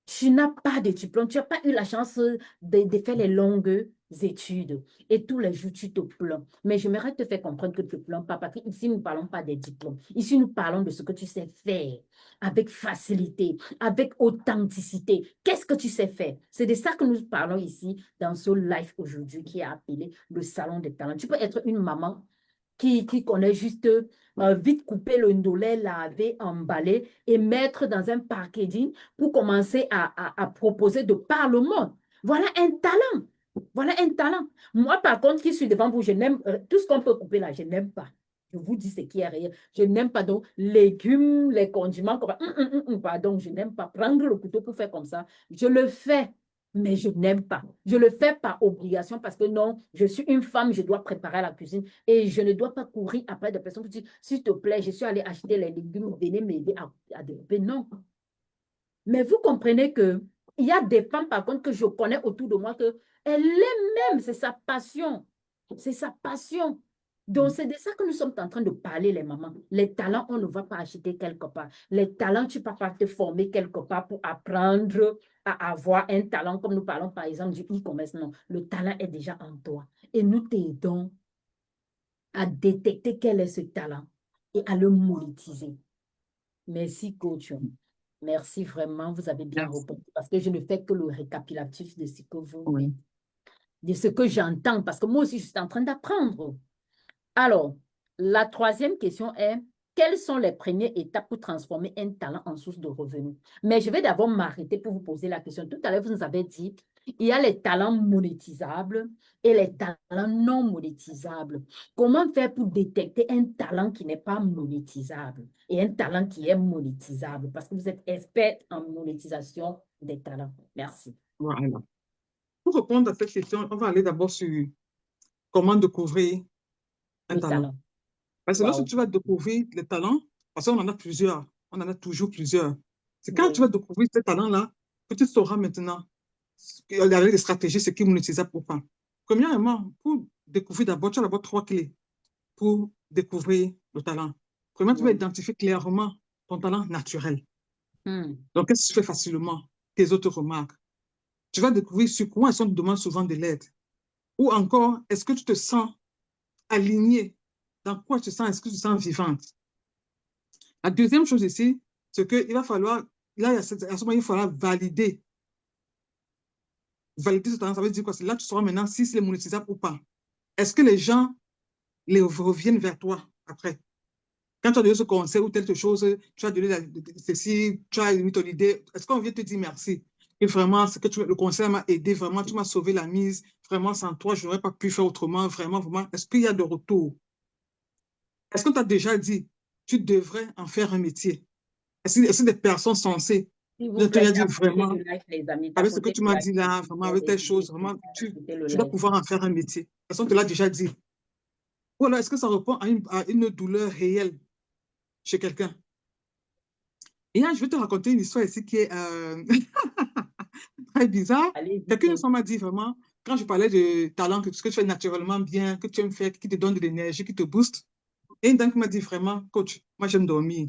Tu n'as pas de diplôme, tu n'as pas eu la chance de faire les longues études et tous les jours tu te plains. Mais j'aimerais te faire comprendre que tu ne te plains pas parce qu'ici nous ne parlons pas des diplômes. Ici nous parlons de ce que tu sais faire avec facilité, avec authenticité. Qu'est-ce que tu sais faire? C'est de ça que nous parlons ici dans ce live aujourd'hui qui est appelé le salon des talents. Tu peux être une maman qui connaît juste vite couper le ndolé, laver, emballer et mettre dans un packaging pour commencer à proposer de par le monde. Voilà un talent. Voilà un talent. Moi, par contre, qui suis devant vous, je n'aime tout ce qu'on peut couper là, je n'aime pas. Je vous dis ce qui est réel. Je n'aime pas donc légumes, les condiments. Pardon, je n'aime pas prendre le couteau pour faire comme ça. Je le fais. mais je n'aime pas. Je le fais par obligation parce que non, je suis une femme, je dois préparer la cuisine et je ne dois pas courir après des personnes qui disent, s'il te plaît, je suis allée acheter les légumes, venez m'aider à découper. Non. Mais vous comprenez que il y a des femmes, par contre, que je connais autour de moi que elle aime même, c'est sa passion. C'est sa passion. Donc, c'est de ça que nous sommes en train de parler, les mamans. Les talents, on ne va pas acheter quelque part. Les talents, tu ne peux pas te former quelque part pour apprendre à avoir un talent, comme nous parlons par exemple du e-commerce. Non, le talent est déjà en toi. Et nous t'aidons à détecter quel est ce talent et à le monétiser. Merci, coach. Merci vraiment, vous avez bien Merci. répondu parce que je ne fais que le récapitulatif de ce que vous Oui. dites, de ce que j'entends, parce que moi aussi, je suis en train d'apprendre. Alors, la troisième question est, quelles sont les premières étapes pour transformer un talent en source de revenus? Mais je vais d'abord m'arrêter pour vous poser la question. Tout à l'heure, vous nous avez dit, il y a les talents monétisables et les talents non monétisables. Comment faire pour détecter un talent qui n'est pas monétisable et un talent qui est monétisable? Parce que vous êtes expert en monétisation des talents. Merci. Voilà. Pour répondre à cette question, on va aller d'abord sur comment découvrir un Le talent. talent. Parce que lorsque Waouh. tu vas découvrir les talents, parce qu'on en a plusieurs, on en a toujours plusieurs. C'est quand tu vas Oui. découvrir ces talents-là que tu sauras maintenant avec des stratégies, ce qui est monétisable ou pas. Premièrement, pour découvrir d'abord, tu as d'abord trois clés pour découvrir le talent. Premièrement, tu vas Oui. identifier clairement ton talent naturel. Hmm. Donc, qu'est-ce que tu fais facilement? Tes autres remarques. Tu vas découvrir sur quoi est-ce qu'on te demande souvent de l'aide. Ou encore, est-ce que tu te sens aligné? Dans quoi tu te sens? Est-ce que tu te sens vivante? La deuxième chose ici, c'est qu'il va falloir, là, à ce moment, il faudra valider. Valider ce talent, ça veut dire quoi? C'est là que tu sauras maintenant si c'est monétisable ou pas. Est-ce que les gens reviennent vers toi après? Quand tu as donné ce conseil ou quelque chose, tu as donné ceci, tu as mis ton idée, est-ce qu'on vient te dire merci? Et vraiment, le conseil m'a aidé, vraiment, tu m'as sauvé la mise, vraiment, sans toi, je n'aurais pas pu faire autrement, vraiment, vraiment. Est-ce qu'il y a de retour? Est-ce qu'on t'a déjà dit, tu devrais en faire un métier? Est-ce que des personnes sensées S'il vous te plaît, ont dit tapotez vraiment, le like, les amis, avec ce que tapotez tu le m'as like, dit là, vraiment, avec les tes choses, idées, vraiment, tapotez le tu dois like. pouvoir en faire un métier. Personne ne te l'a déjà dit. Ou alors, est-ce que ça répond à une douleur réelle chez quelqu'un? Et là, je vais te raconter une histoire ici qui est très bizarre. Allez-y, Quelqu'un une coach. fois m'a dit vraiment, quand je parlais de talent, que ce que tu fais naturellement bien, que tu aimes faire, qui te donne de l'énergie, qui te booste. Et une dame qui m'a dit vraiment, coach, moi j'aime dormir.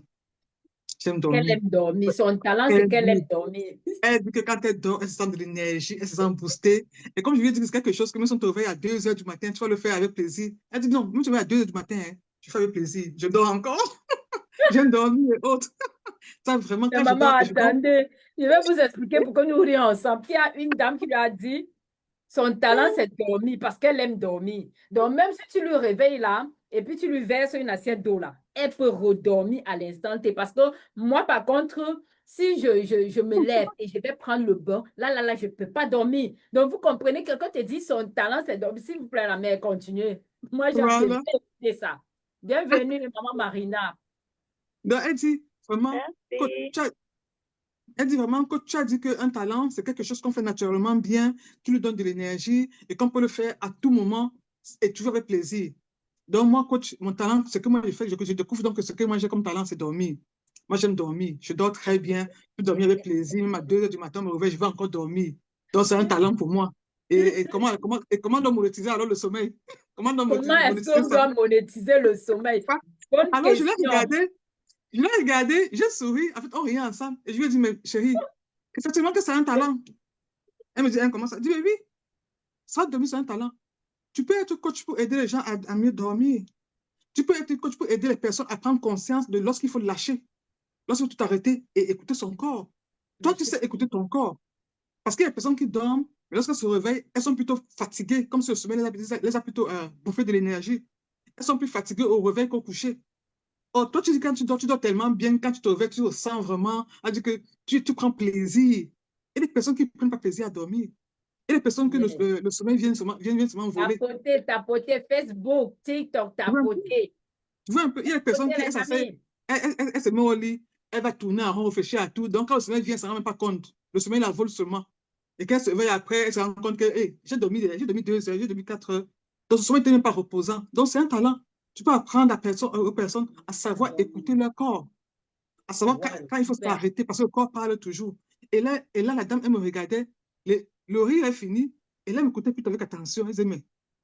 J'aime Qu'elle dormir. aime dormir. Son talent, c'est Elle qu'elle aime dit, dormir. elle dit que quand elle dort, elle se sent de l'énergie, elle se sent boostée. Et comme je lui ai dit que c'est quelque chose que même si on te réveille à 2 heures du matin, tu vas le faire avec plaisir. Elle dit non, même si tu me réveilles à 2 heures du matin, hein, je fais avec plaisir. Je dors encore. J'aime dormir et autres. Ça, vraiment, Mais quand maman, je dors, attendez. Je vais vous expliquer pourquoi nous rions ensemble. Il y a une dame qui lui a dit, son talent, c'est de dormir parce qu'elle aime dormir. Donc, même si tu lui réveilles là, et puis tu lui verses une assiette d'eau là, elle peut redormir à l'instant T. Parce que moi, par contre, si je me lève et je vais prendre le bain, là, je ne peux pas dormir. Donc, vous comprenez que quand tu dis son talent, c'est de dormir, s'il vous plaît, la mère, continuez. Moi, j'aime bien voilà. écouter ça. Bienvenue, maman Marina. Donc, elle dit vraiment, coach, Merci. elle dit vraiment, coach, tu as dit qu'un talent, c'est quelque chose qu'on fait naturellement bien, qui lui donne de l'énergie et qu'on peut le faire à tout moment et toujours avec plaisir. Donc, moi, coach, mon talent, ce que moi je fais, je découvre donc que ce que moi j'ai comme talent, c'est dormir. Moi, j'aime dormir. Je dors très bien. Je peux dormir avec plaisir. Même à 2 heures du matin, je me réveille, je vais encore dormir. Donc, c'est un talent pour moi. Et comment on monétiser alors le sommeil? Comment on Comment est-ce monétiser qu'on ça? doit monétiser le sommeil? Bonne Alors, question. je l'ai regardé, j'ai souri. En fait, on riait ensemble. Et je lui ai dit, mais chérie, effectivement que c'est un talent. Elle me dit, hein, comment ça? Je dis, mais oui, ça, dormir, c'est un talent. Tu peux être coach pour aider les gens à mieux dormir. Tu peux être coach pour aider les personnes à prendre conscience de lorsqu'il faut lâcher, lorsqu'il faut tout arrêter et écouter son corps. Toi, tu Merci. sais écouter ton corps. Parce qu'il y a des personnes qui dorment, mais lorsqu'elles se réveillent, elles sont plutôt fatiguées, comme si le sommeil les a plutôt bouffé de l'énergie. Elles sont plus fatiguées au réveil qu'au coucher. Oh, toi, tu dis quand tu dors tellement bien, quand tu te réveilles, tu ressens vraiment, à dire que tu prends plaisir. Et les personnes qui ne prennent pas plaisir à dormir. Et les personnes que Yes. le sommeil vient seulement voler. Tapoter, tapoter, Facebook, TikTok, Tu vois un peu? tapoter. Tu vois un peu? Il y a des personnes Tapoter, qui, les amis. elle se met au lit, elle va tourner en rond, réfléchir à tout. Donc, quand le sommeil vient, elle ne s'en rend même pas compte. Le sommeil la vole seulement. Et qu'elle se réveille après, elle se rend compte que hey, j'ai dormi 2 heures, j'ai dormi 4 heures. Donc, ce sommeil n'était même pas reposant. Donc, c'est un talent. Tu peux apprendre aux personnes à savoir écouter leur corps, à savoir Wow, quand il faut super. s'arrêter parce que le corps parle toujours. Et là la dame, elle me regardait, le rire est fini, et là, elle m'écoutait plus avec attention. Elle disait, mais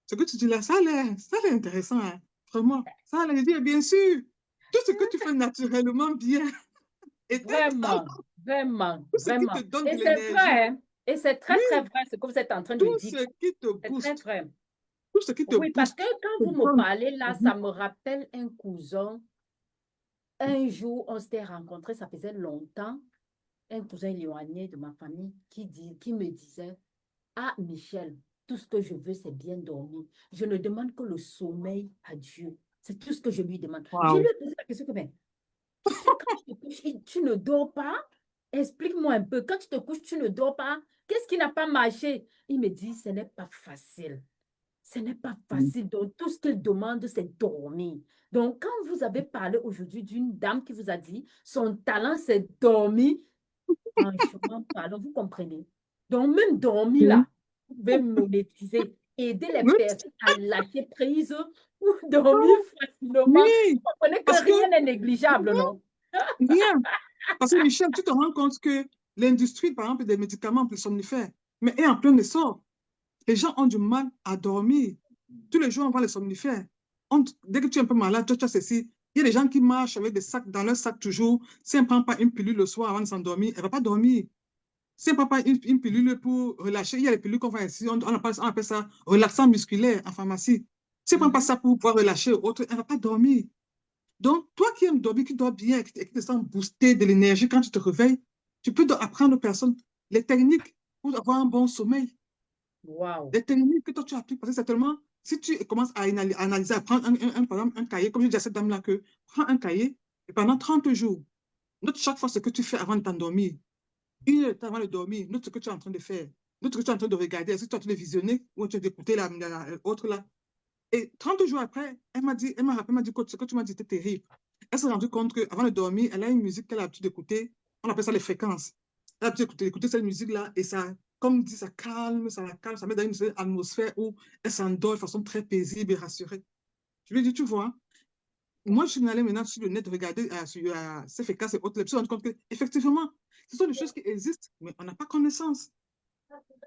ce que tu dis là, ça a l'air intéressant, hein. Vraiment. Ça a l'air, je dis, bien sûr, tout ce que tu fais naturellement bien est un talent. Vraiment, vraiment, Tout ce qui te vraiment. donne Et de c'est l'énergie. vrai, hein. Et c'est Oui, très, très vrai ce que vous êtes en train de tout dire. ce qui te C'est très booste, vrai. tout ce qui te Oui, parce que booste, quand te vous me donne. parlez là, Mhm. ça me rappelle un cousin. Un jour, on s'était rencontrés, ça faisait longtemps. Un cousin éloigné de ma famille qui me disait, ah, Michel, tout ce que je veux, c'est bien dormir. Je ne demande que le sommeil à Dieu. C'est tout ce que je lui demande. Je lui Wow. ai posé la question que, mais, quand tu te couches, tu ne dors pas? Explique-moi un peu. Quand tu te couches, tu ne dors pas? Qu'est-ce qui n'a pas marché? Il me dit, ce n'est pas facile. Ce n'est pas Mhm. facile. Donc, tout ce qu'il demande, c'est dormir. Donc, quand vous avez parlé aujourd'hui d'une dame qui vous a dit, son talent, c'est dormir, franchement, pardon, vous comprenez. Donc, même dormir Mhm. là, vous pouvez monétiser, aider les Oui, personnes à lâcher prise ou dormir facilement. Vous oui, comprenez que parce que rien n'est négligeable, non? rien. Parce que Michel, tu te rends compte que l'industrie, par exemple, des médicaments pour les somnifères, mais est en plein essor. Les gens ont du mal à dormir. Tous les jours, on voit les somnifères. Dès que tu es un peu malade, tu as ceci. Il y a des gens qui marchent avec des sacs dans leur sac toujours. Si elle ne prend pas une pilule le soir avant de s'endormir, elle ne va pas dormir. Si elle ne prend pas une pilule pour relâcher, il y a les pilules qu'on voit ici, on appelle ça relaxant musculaire en pharmacie. Si elle ne prend pas Mhm. ça pour pouvoir relâcher, autre, elle ne va pas dormir. Donc, toi qui aimes dormir, qui dors bien et qui te sens boosté de l'énergie quand tu te réveilles, tu peux apprendre aux personnes les techniques pour avoir un bon sommeil. Wow. Les techniques que toi tu appliques, parce que c'est tellement, si tu commences à analyser, à prendre par exemple, un cahier, comme je dis à cette dame-là, que prends un cahier et pendant 30 jours, note chaque fois ce que tu fais avant de t'endormir. 1 heure avant de dormir, note ce que tu es en train de faire. Note ce que tu es en train de regarder. Est-ce que tu es en train de visionner ou tu es d'écouter l'autre là? Et 30 jours après, elle m'a rappelé, elle m'a dit, ce que tu m'as dit était terrible. Elle s'est rendue compte qu'avant de dormir, elle a une musique qu'elle a l'habitude d'écouter. On appelle ça les fréquences. Elle a l'habitude d'écouter cette musique-là et ça, comme dit, ça calme, ça la calme, ça met dans une certaine atmosphère où elle s'endort de façon très paisible et rassurée. Je lui ai dit, tu vois, moi, je suis allée maintenant sur le net regarder sur ces fréquences et autres. Je me suis rendu compte qu'effectivement, ce sont des choses qui existent, mais on n'a pas connaissance.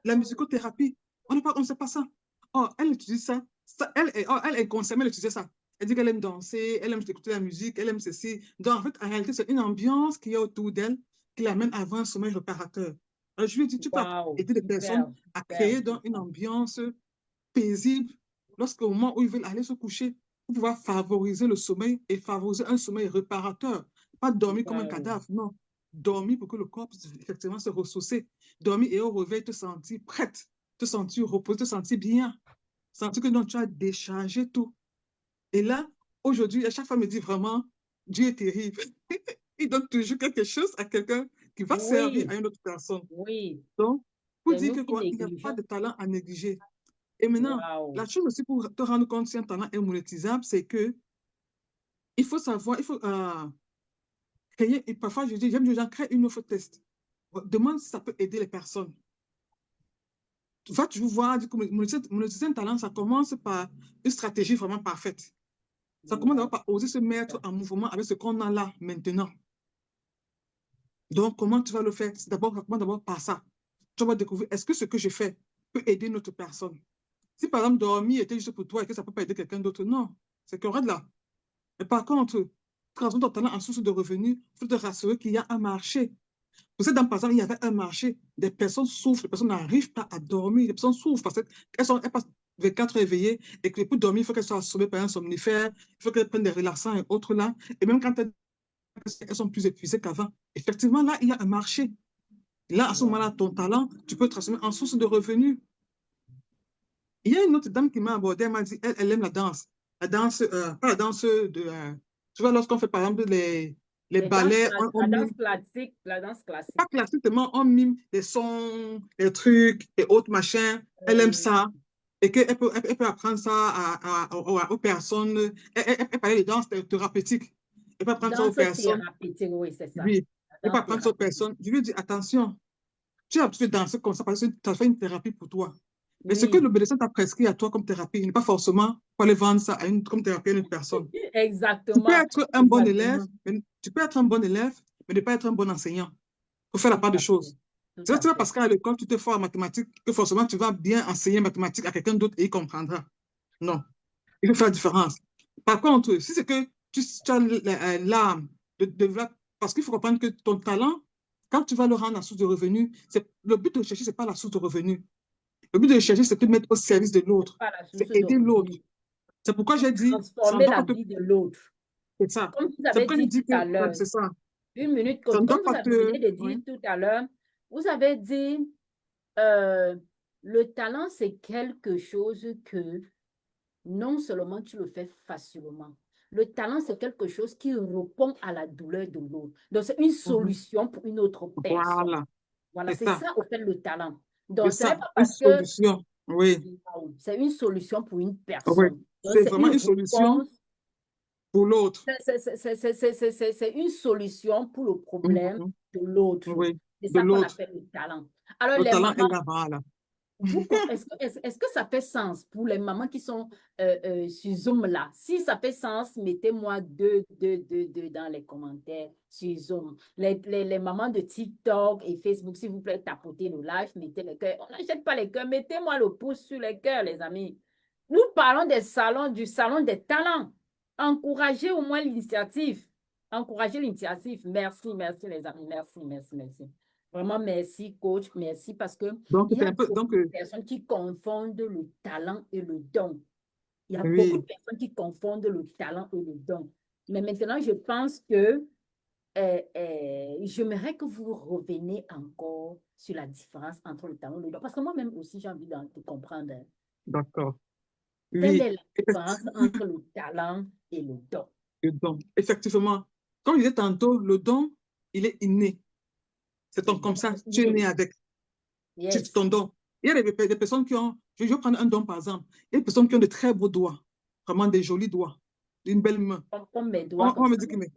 La musicothérapie, on ne sait pas ça. Oh, elle utilise ça. Elle est consciente, elle utilise ça. Elle dit qu'elle aime danser, elle aime écouter la musique, elle aime ceci. Donc, en fait, en réalité, c'est une ambiance qu'il y a autour d'elle qui l'amène à avoir un sommeil réparateur. Alors, je lui ai dit, tu peux Wow. aider les personnes Super, à super, créer donc une ambiance paisible lorsqu'au moment où ils veulent aller se coucher pour pouvoir favoriser le sommeil et favoriser un sommeil réparateur. Pas dormir comme un wow. cadavre, non. Dormir pour que le corps puisse effectivement se ressourcer. Dormir et au réveil te sentir prête, te sentir reposée, te sentir bien, sentir que non, tu as déchargé tout. Et là, aujourd'hui, à chaque fois, me dit vraiment, Dieu est terrible. Il donne toujours quelque chose à quelqu'un qui va servir Oui, à une autre personne. oui. Donc, pour C'est dire nous que qui quoi, il n'y a pas négligeons. de talent à négliger. Et maintenant, Wow. la chose aussi pour te rendre compte si un talent est monétisable, c'est que il faut savoir, il faut créer, et parfois je dis, j'aime les gens créer une offre test. Demande si ça peut aider les personnes. Tu vas toujours voir, monétiser un talent, ça commence par une stratégie vraiment parfaite. Ça commence d'abord Wow. par oser se mettre en mouvement avec ce qu'on a là maintenant. Donc, comment tu vas le faire? C'est d'abord, commence d'abord par ça. Tu vas découvrir, est-ce que ce que je fais peut aider une autre personne? Si par exemple, dormir était juste pour toi et que ça ne peut pas aider quelqu'un d'autre, non. C'est correct là. Mais par contre, transformer ton talent en source de revenus, il faut te rassurer qu'il y a un marché. Vous savez, dans par exemple, il y avait un marché, des personnes souffrent, les personnes n'arrivent pas à dormir, les personnes souffrent parce qu'elles passent 24 heures éveillées et que pour dormir, il faut qu'elles soient assommées par un somnifère, il faut qu'elles prennent des relaxants et autres là. Et même quand elles sont plus épuisées qu'avant, effectivement, là, il y a un marché. Là, à ce Wow. moment-là, ton talent, tu peux le transformer en source de revenus. Il y a une autre dame qui m'a abordé, elle m'a dit, elle aime la danse. La danse, pas la danse de. Tu vois, lorsqu'on fait par exemple les ballets, on La danse mime, classique, la danse pas classique. classiquement, on mime les sons, les trucs et autres machins. Elle aime Oui. ça. Et qu'elle peut apprendre ça aux personnes. Elle parlait de danse thérapeutique. Elle peut apprendre ça aux Danse personnes. thérapeutique, oui, c'est ça. Oui. Elle La peut danse apprendre ça aux thérapeutique. personnes. Je lui dis, attention, tu as besoin de danser comme ça parce que ça fait une thérapie pour toi. Mais ce que Oui, le médecin t'a prescrit à toi comme thérapie, il n'est pas forcément pour aller vendre ça comme thérapie à une autre personne. Tu peux exactement, être un bon élève, exactement. mais tu peux être un bon élève, mais ne pas être un bon enseignant. Il faut faire la Tout part de à fait, choses. tout C'est à pas fait. parce qu'à l'école, tu te formes en mathématiques que forcément tu vas bien enseigner mathématiques à quelqu'un d'autre et il comprendra. Non, il faut faire la différence. Par contre, si c'est que tu as l'âme de parce qu'il faut comprendre que ton talent, quand tu vas le rendre en source de revenus, le but de rechercher, ce n'est pas la source de revenus. Le but de rechercher, c'est de mettre au service de l'autre. Pas la C'est source de aider l'autre. revenus. C'est pourquoi C'est j'ai dit, ça ne transformer doit la pas te... vie de l'autre. C'est ça. Comme vous C'est avez pourquoi j'ai dit dit tout que à l'heure, c'est ça. une minute, Ça coach, ne comme doit pas vous te... venez de dire Oui, tout à l'heure, vous avez dit, euh, le talent, c'est quelque chose que non seulement tu le fais facilement, le talent, c'est quelque chose qui répond à la douleur de l'autre. Donc, c'est une mhm. solution pour une autre personne. Voilà, Voilà, c'est c'est ça. ça, au fait, le talent. C'est Donc, ce n'est ça. pas Une parce que solution. Oui, c'est une solution pour une oui. personne. Donc, C'est c'est une vraiment une solution réponse, pour l'autre. c'est une solution pour le problème Mhm. de l'autre. Oui, C'est de ça qu'on l'autre. appelle le talent. Alors, Le les talent est mamans, là, voilà. est-ce que ça fait sens pour les mamans qui sont sur Zoom là? Si ça fait sens, mettez-moi deux dans les commentaires sur Zoom. Les mamans de TikTok et Facebook, s'il vous plaît, tapotez le live, mettez les cœurs. On n'achète pas les cœurs, mettez-moi le pouce sur les cœurs, les amis. Nous parlons du salon des talents. Encouragez au moins l'initiative. Encouragez l'initiative. Merci, merci les amis. Merci, merci, merci. Vraiment, merci, coach. Merci parce que Donc, il y c'est a un peu... beaucoup Donc, de personnes qui confondent le talent et le don. Il y a beaucoup de oui, personnes qui confondent le talent et le don. Mais maintenant, je pense que j'aimerais que vous reveniez encore sur la différence entre le talent et le don. Parce que moi-même aussi, j'ai envie de comprendre. d'accord. Quelle Oui. est la différence entre le talent et le don? Le don. Effectivement, comme je disais tantôt, le don, il est inné. C'est Le comme don ça, est tu es né inné. avec. C'est Yes. ton don. Il y a des personnes qui ont, je vais prendre un don par exemple, il y a des personnes qui ont de très beaux doigts, vraiment des jolis doigts, une belle main. Comme mes doigts On comme va me ça. dire que, mais,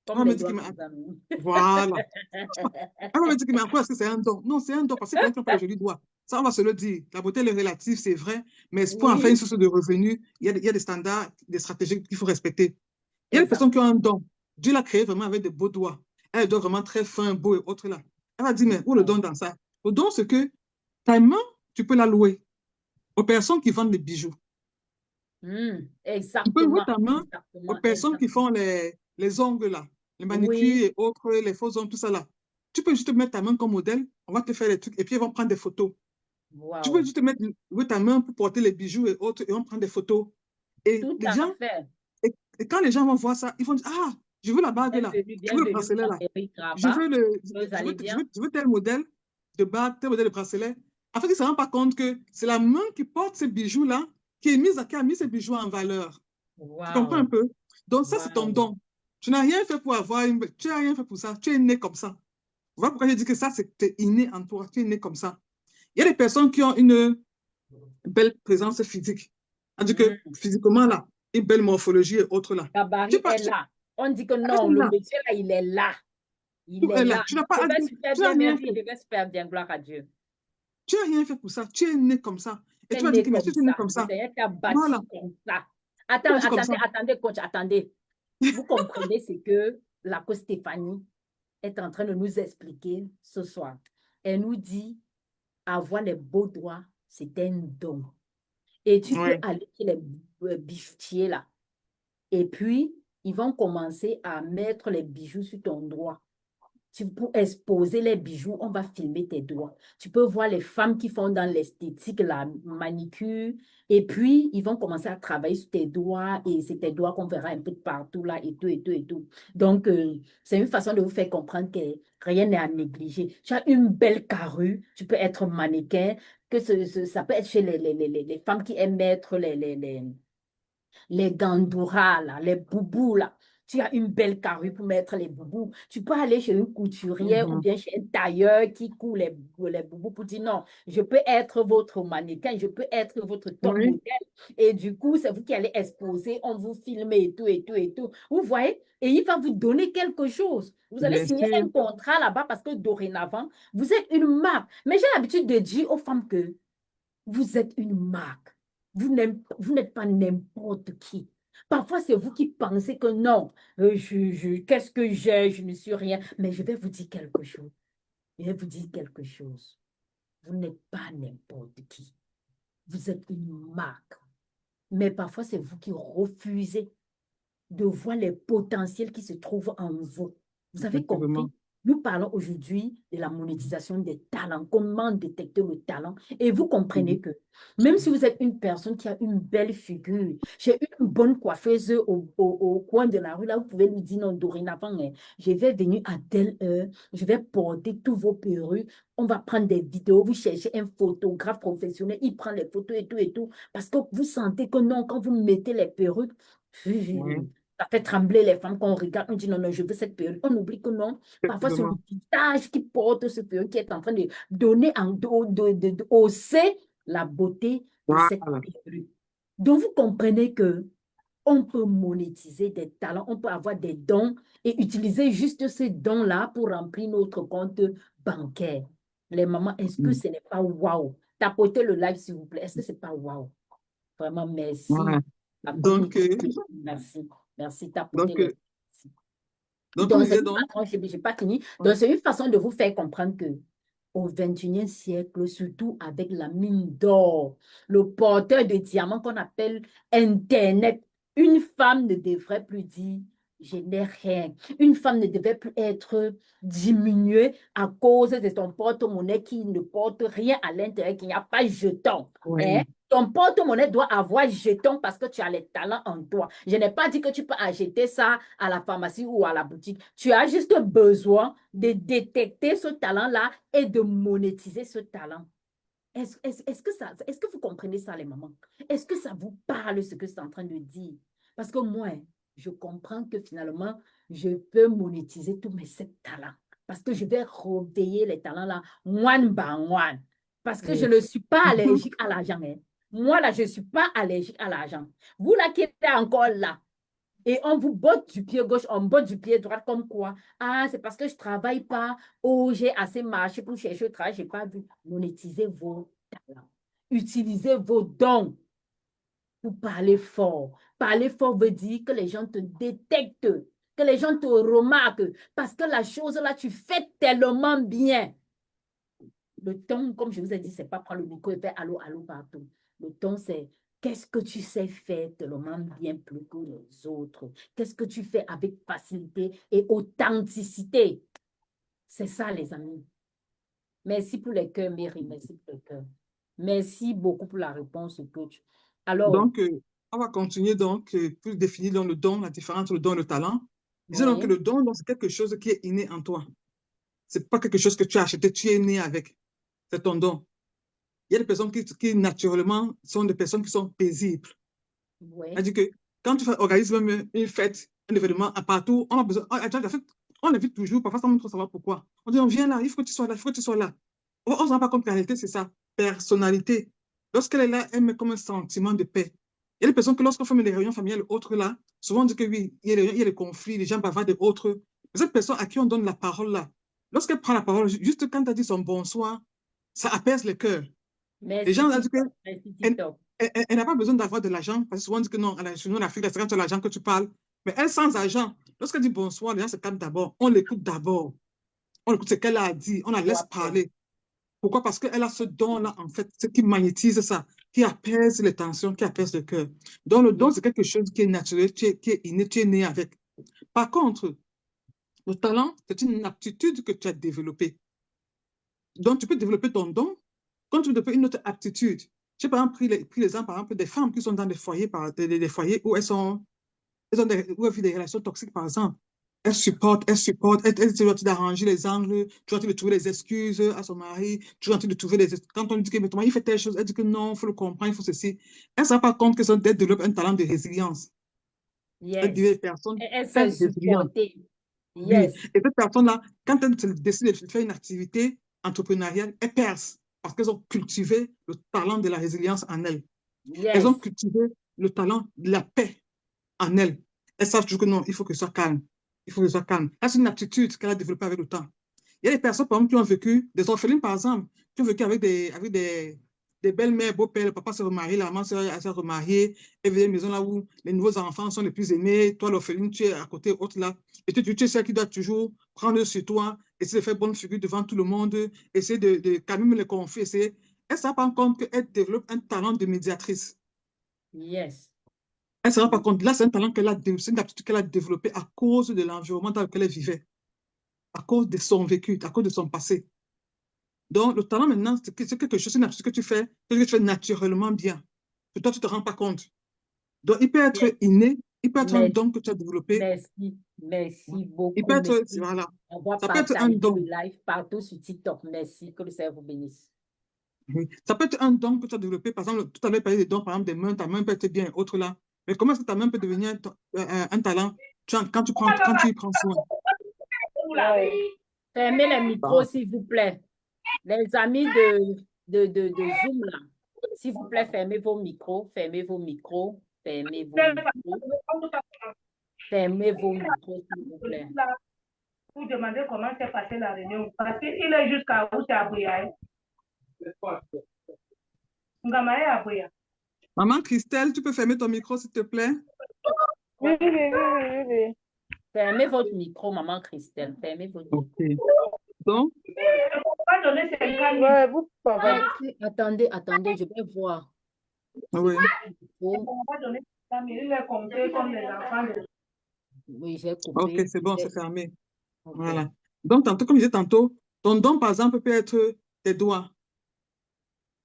on Comme va me les dire que, doigts mais, comme ça. voilà. On va me dire que, mais en quoi est-ce que c'est un don? Non, c'est un don parce que quelqu'un qui n'a pas de jolis doigts. Ça, on va se le dire. La beauté, elle est relative, c'est vrai, mais pour en faire une Oui, source de revenus, il y a des standards, des stratégies qu'il faut respecter. Il y a des personnes qui ont exactement. un don. Dieu l'a créé vraiment avec de beaux doigts. Elle doit vraiment très fin, beau et autres là. Elle va dire, mais où le don dans ça? Le don, c'est que ta main, tu peux la louer aux personnes qui vendent des bijoux. Tu peux louer Exactement, ta main aux exactement, personnes qui exactement. font les ongles là, les manicures Oui, et autres, les faux ongles, tout ça là. Tu peux juste mettre ta main comme modèle, on va te faire les trucs et puis ils vont prendre des photos. Tu peux waouh. juste louer ta main pour porter les bijoux et autres et on prend des photos. Et Tout les à gens, fait. et quand les gens vont voir ça, ils vont dire, ah, je veux la bague là, Bienvenue, je veux le bienvenue, bracelet là. Frédéric Je Rabat. veux, Vous allez bien? je veux tel modèle de bague, tel modèle de bracelet. En fait, ils ne se rendent pas compte que c'est la main qui porte ces bijoux-là qui a mis ces bijoux en valeur. Tu comprends un Waouh, peu? Donc, ça, c'est ton waouh. don. Tu n'as rien fait pour avoir tu n'as rien fait pour ça. Tu es né comme ça. Voilà pourquoi j'ai dit que ça, c'est inné en toi. Tu es né comme ça. Il y a des personnes qui ont une belle présence physique. C'est-à-dire que Hmm. physiquement, là, une belle morphologie et autres là. Tu, Gabarit pas, est tu, là. On dit que elle non, est le là. monsieur là, il est là. Il Tout est est là. là. Tu n'as Je pas, vais super tu n'as bien, rien merci. fait. Je vais super bien, gloire à Dieu. Tu n'as rien fait pour ça. Tu es né comme ça. Et Tu es tu vas dire né que mais si comme tu es né ça. comme Le ça, Seigneur t'a voilà. bâti comme ça. Tu vas Attends, dire comme ça. attendez, coach, attendez. Vous comprenez ce que la coach Stéphanie est en train de nous expliquer ce soir. Elle nous dit, avoir les beaux doigts, c'est un don. Et tu peux Oui. aller chez les bijoutiers là. Et puis, ils vont commencer à mettre les bijoux sur ton doigt. Pour exposer les bijoux, on va filmer tes doigts. Tu peux voir les femmes qui font dans l'esthétique, la manicure, et puis ils vont commencer à travailler sur tes doigts, et c'est tes doigts qu'on verra un peu de partout là, et tout, et tout, et tout. Donc, c'est une façon de vous faire comprendre que rien n'est à négliger. Tu as une belle carrure, tu peux être mannequin, ça peut être chez les femmes qui aiment mettre les gandouras, là, les boubous, là. Tu as une belle carrure pour mettre les boubous. Tu peux aller chez une couturière ou Mhm. bien chez un tailleur qui coud les boubous pour dire non, je peux être votre mannequin, je peux être votre top Oui, modèle. Et du coup, c'est vous qui allez exposer, on vous filme et tout, et tout, et tout. Vous voyez? Et il va vous donner quelque chose. Vous allez bien signer sûr. un contrat là-bas parce que dorénavant, vous êtes une marque. Mais j'ai l'habitude de dire aux femmes que vous êtes une marque. Vous n'êtes pas n'importe qui. Parfois, c'est vous qui pensez que non, qu'est-ce que j'ai? Je ne suis rien. Mais je vais vous dire quelque chose. Je vais vous dire quelque chose. Vous n'êtes pas n'importe qui. Vous êtes une marque. Mais parfois, c'est vous qui refusez de voir les potentiels qui se trouvent en vous. Vous avez Effectivement. compris? Nous parlons aujourd'hui de la monétisation des talents, comment détecter le talent. Et vous comprenez Mhm. que même si vous êtes une personne qui a une belle figure, j'ai une bonne coiffeuse au coin de la rue, là, vous pouvez lui dire non, dorénavant, hein, je vais venir à telle heure, je vais porter tous vos perruques, on va prendre des vidéos, vous cherchez un photographe professionnel, il prend les photos et tout, parce que vous sentez que non, quand vous mettez les perruques, Oui, ça fait trembler les femmes quand on regarde, on dit non, non, je veux cette période. On oublie que non. Parfois, c'est le effectivement. visage qui porte ce période qui est en train de donner, de hausser la beauté de cette Voilà. période. Donc, vous comprenez que on peut monétiser des talents, on peut avoir des dons et utiliser juste ces dons-là pour remplir notre compte bancaire. Les mamans, est-ce que Mhm. ce n'est pas waouh? Tapotez le live, s'il vous plaît. Est-ce que c'est pas waouh? Vraiment, Voilà. merci. La Donc, communauté, merci. Merci, tapotez donc, les. on Donc, c'est disait une donc, façon, je n'ai pas fini. ouais, Donc, c'est une façon de vous faire comprendre que au 21e siècle, surtout avec la mine d'or, le porteur de diamants qu'on appelle Internet, une femme ne devrait plus dire je n'ai rien. Une femme ne devait plus être diminuée à cause de ton porte-monnaie qui ne porte rien à l'intérieur, qui n'y a pas jeton. Hein? ouais, Ton porte-monnaie doit avoir jeton parce que tu as les talents en toi. Je n'ai pas dit que tu peux acheter ça à la pharmacie ou à la boutique. Tu as juste besoin de détecter ce talent-là et de monétiser ce talent. Est-ce que vous comprenez ça, les mamans? Est-ce que ça vous parle ce que c'est en train de dire? Parce que moi, je comprends que finalement, je peux monétiser tous mes sept talents. Parce que je vais réveiller les talents là, one by one. Parce que je ouais. ne suis pas Mhm. allergique à l'argent. Hein. Moi, là, je ne suis pas allergique à l'argent. Vous, là, qui êtes encore là, et on vous botte du pied gauche, on botte du pied droit, comme quoi? Ah, c'est parce que je ne travaille pas. Oh, j'ai assez marché pour chercher le travail, je n'ai pas vu. Monétisez vos talents. Utilisez vos dons pour parler fort. Parler fort veut dire que les gens te détectent, que les gens te remarquent. Parce que la chose là, tu fais tellement bien. Le ton, comme je vous ai dit, c'est pas prendre le micro et faire allô, allô partout. Le ton, c'est qu'est-ce que tu sais faire tellement bien plus que les autres. Qu'est-ce que tu fais avec facilité et authenticité. C'est ça, les amis. Merci pour les cœurs, Mary. Merci pour les cœurs. Merci beaucoup pour la réponse, coach. Alors, Donc, on va continuer donc pour définir donc, le don, la différence entre le don et le talent. Disons donc que oui, le don, donc, c'est quelque chose qui est inné en toi. C'est pas quelque chose que tu as acheté, tu es né avec. C'est ton don. Il y a des personnes qui naturellement sont des personnes qui sont paisibles. oui, C'est-à-dire que quand tu organises même une fête, un événement à partout, on a besoin, on invite toujours, parfois sans trop savoir pourquoi. On dit, on vient là, il faut que tu sois là, il faut que tu sois là. On ne se rend pas compte qu'en réalité, c'est sa personnalité. Lorsqu'elle est là, elle met comme un sentiment de paix. Il y a des personnes que lorsqu'on fait des réunions familiales autres là, souvent on dit que oui, il y a des conflits, les gens bavardent des autres. Mais cette personne à qui on donne la parole là, lorsqu'elle prend la parole, juste quand elle dit son bonsoir, ça apaise le cœur. Les merci gens ont dit que TikTok, merci TikTok. elle n'a pas besoin d'avoir de l'argent, parce que souvent on dit que non, chez nous en Afrique, c'est quand tu as l'argent que tu parles. Mais elle, sans argent, lorsqu'elle dit bonsoir, les gens se calment d'abord. On l'écoute d'abord. On écoute ce qu'elle a dit, on la laisse Wow. parler. Pourquoi? Parce qu'elle a ce don-là, en fait, ce qui magnétise ça, qui apaise les tensions, qui apaise le cœur. Donc, le don, Oui, c'est quelque chose qui est naturel, qui est inné, tu es né avec. Par contre, le talent, c'est une aptitude que tu as développée. Donc, tu peux développer ton don quand tu développes une autre aptitude. J'ai par exemple pris l'exemple, par exemple, des femmes qui sont dans des foyers, des foyers où où elles vivent des relations toxiques, par exemple. Elles sont en train d'arranger les angles, tu es en train de trouver les excuses à son mari, tu es en train de trouver les excuses. Quand on lui dit que mais ton mari fait telle chose, elle dit que non, il faut le comprendre, il faut ceci. Elle ne se rend pas compte qu'elles développent un talent de résilience. Elle devient Yes. une personne Elle très s'est résiliente. supportée. Oui. Yes. Et cette personne-là, quand elle décide de faire une activité entrepreneuriale, elle perce parce qu'elles ont cultivé le talent de la résilience en elles. Elles ont Yes. cultivé le talent de la paix en elles. Elles savent toujours que non, il faut que ce soit calme. Il faut que ce soit calme. Ça, c'est une aptitude qu'elle a développée avec le temps. Il y a des personnes, par exemple, qui ont vécu, des orphelines, par exemple, qui ont vécu avec des belles-mères, beaux-pères, le papa s'est remarié, la maman s'est remariée, et vient une maison là où les nouveaux enfants sont les plus aimés, toi, l'orpheline, tu es à côté, autre là, et tu es celle qui doit toujours prendre sur toi, essayer de faire bonne figure devant tout le monde, essayer de calmer les conflits, essayer. Elle ne se rend pas compte qu'elle développe un talent de médiatrice. Yes. Elle ne se rend pas compte. Là, c'est un talent c'est une aptitude qu'elle a développée à cause de l'environnement dans lequel elle vivait, à cause de son vécu, à cause de son passé. Donc, le talent maintenant, c'est quelque chose, c'est une aptitude que tu fais naturellement bien. Que toi, tu ne te rends pas compte. Donc, il peut Yes. être inné, il peut être un Merci. don que tu as développé. Merci. Merci Il peut beaucoup. être, Merci. voilà. On va Ça peut être un partager le don. live partout sur TikTok. Merci. Que le Seigneur vous bénisse. Oui. Ça peut être un don que tu as développé. Par exemple, tout à l'heure, parlé des dons, par exemple, des mains, ta main peut être bien, autre là. Mais comment est-ce que ta main peut devenir un talent quand tu y prends soin? Fermez les micros, Bah, s'il vous plaît. Les amis de Zoom, là. S'il vous plaît, fermez vos micros. Fermez vos micros. Fermez vos micros. Fermez vos micros, s'il vous plaît. Pour demander comment s'est passée la réunion. Parce qu'il est jusqu'à où c'est à Bouya. Ngamae à Bouya. Maman Christelle, tu peux fermer ton micro, s'il te plaît? Oui. Fermez votre micro, maman Christelle. Fermez votre micro. OK. Donc, Pas donner 50 000. Ouais, vous Attendez, je vais voir. oui. On va donner 50 000. Il est compté comme les enfants. Oui, j'ai OK, coupé. c'est bon, c'est fermé. Ok. Voilà. Donc, tantôt, comme je disais tantôt, ton don, par exemple, peut être tes doigts,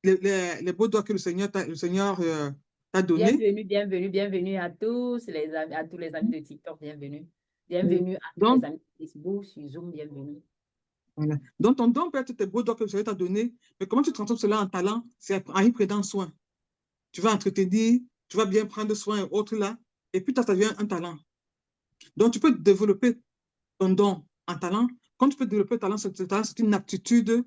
les beaux doigts que le Seigneur t'a donnés. Bienvenue à tous à tous les amis de TikTok, bienvenue. Bienvenue à tous Donc, les amis de Facebook, sur Zoom, bienvenue. voilà. Donc, ton don peut être tes beaux doigts que le Seigneur t'a donnés, mais comment tu transformes cela en talent? C'est en y prenant soin. Tu vas entretenir, tu vas bien prendre soin et autres là, et puis ça devient un talent. Donc, tu peux développer ton don en talent. Quand tu peux développer le talent, c'est une aptitude,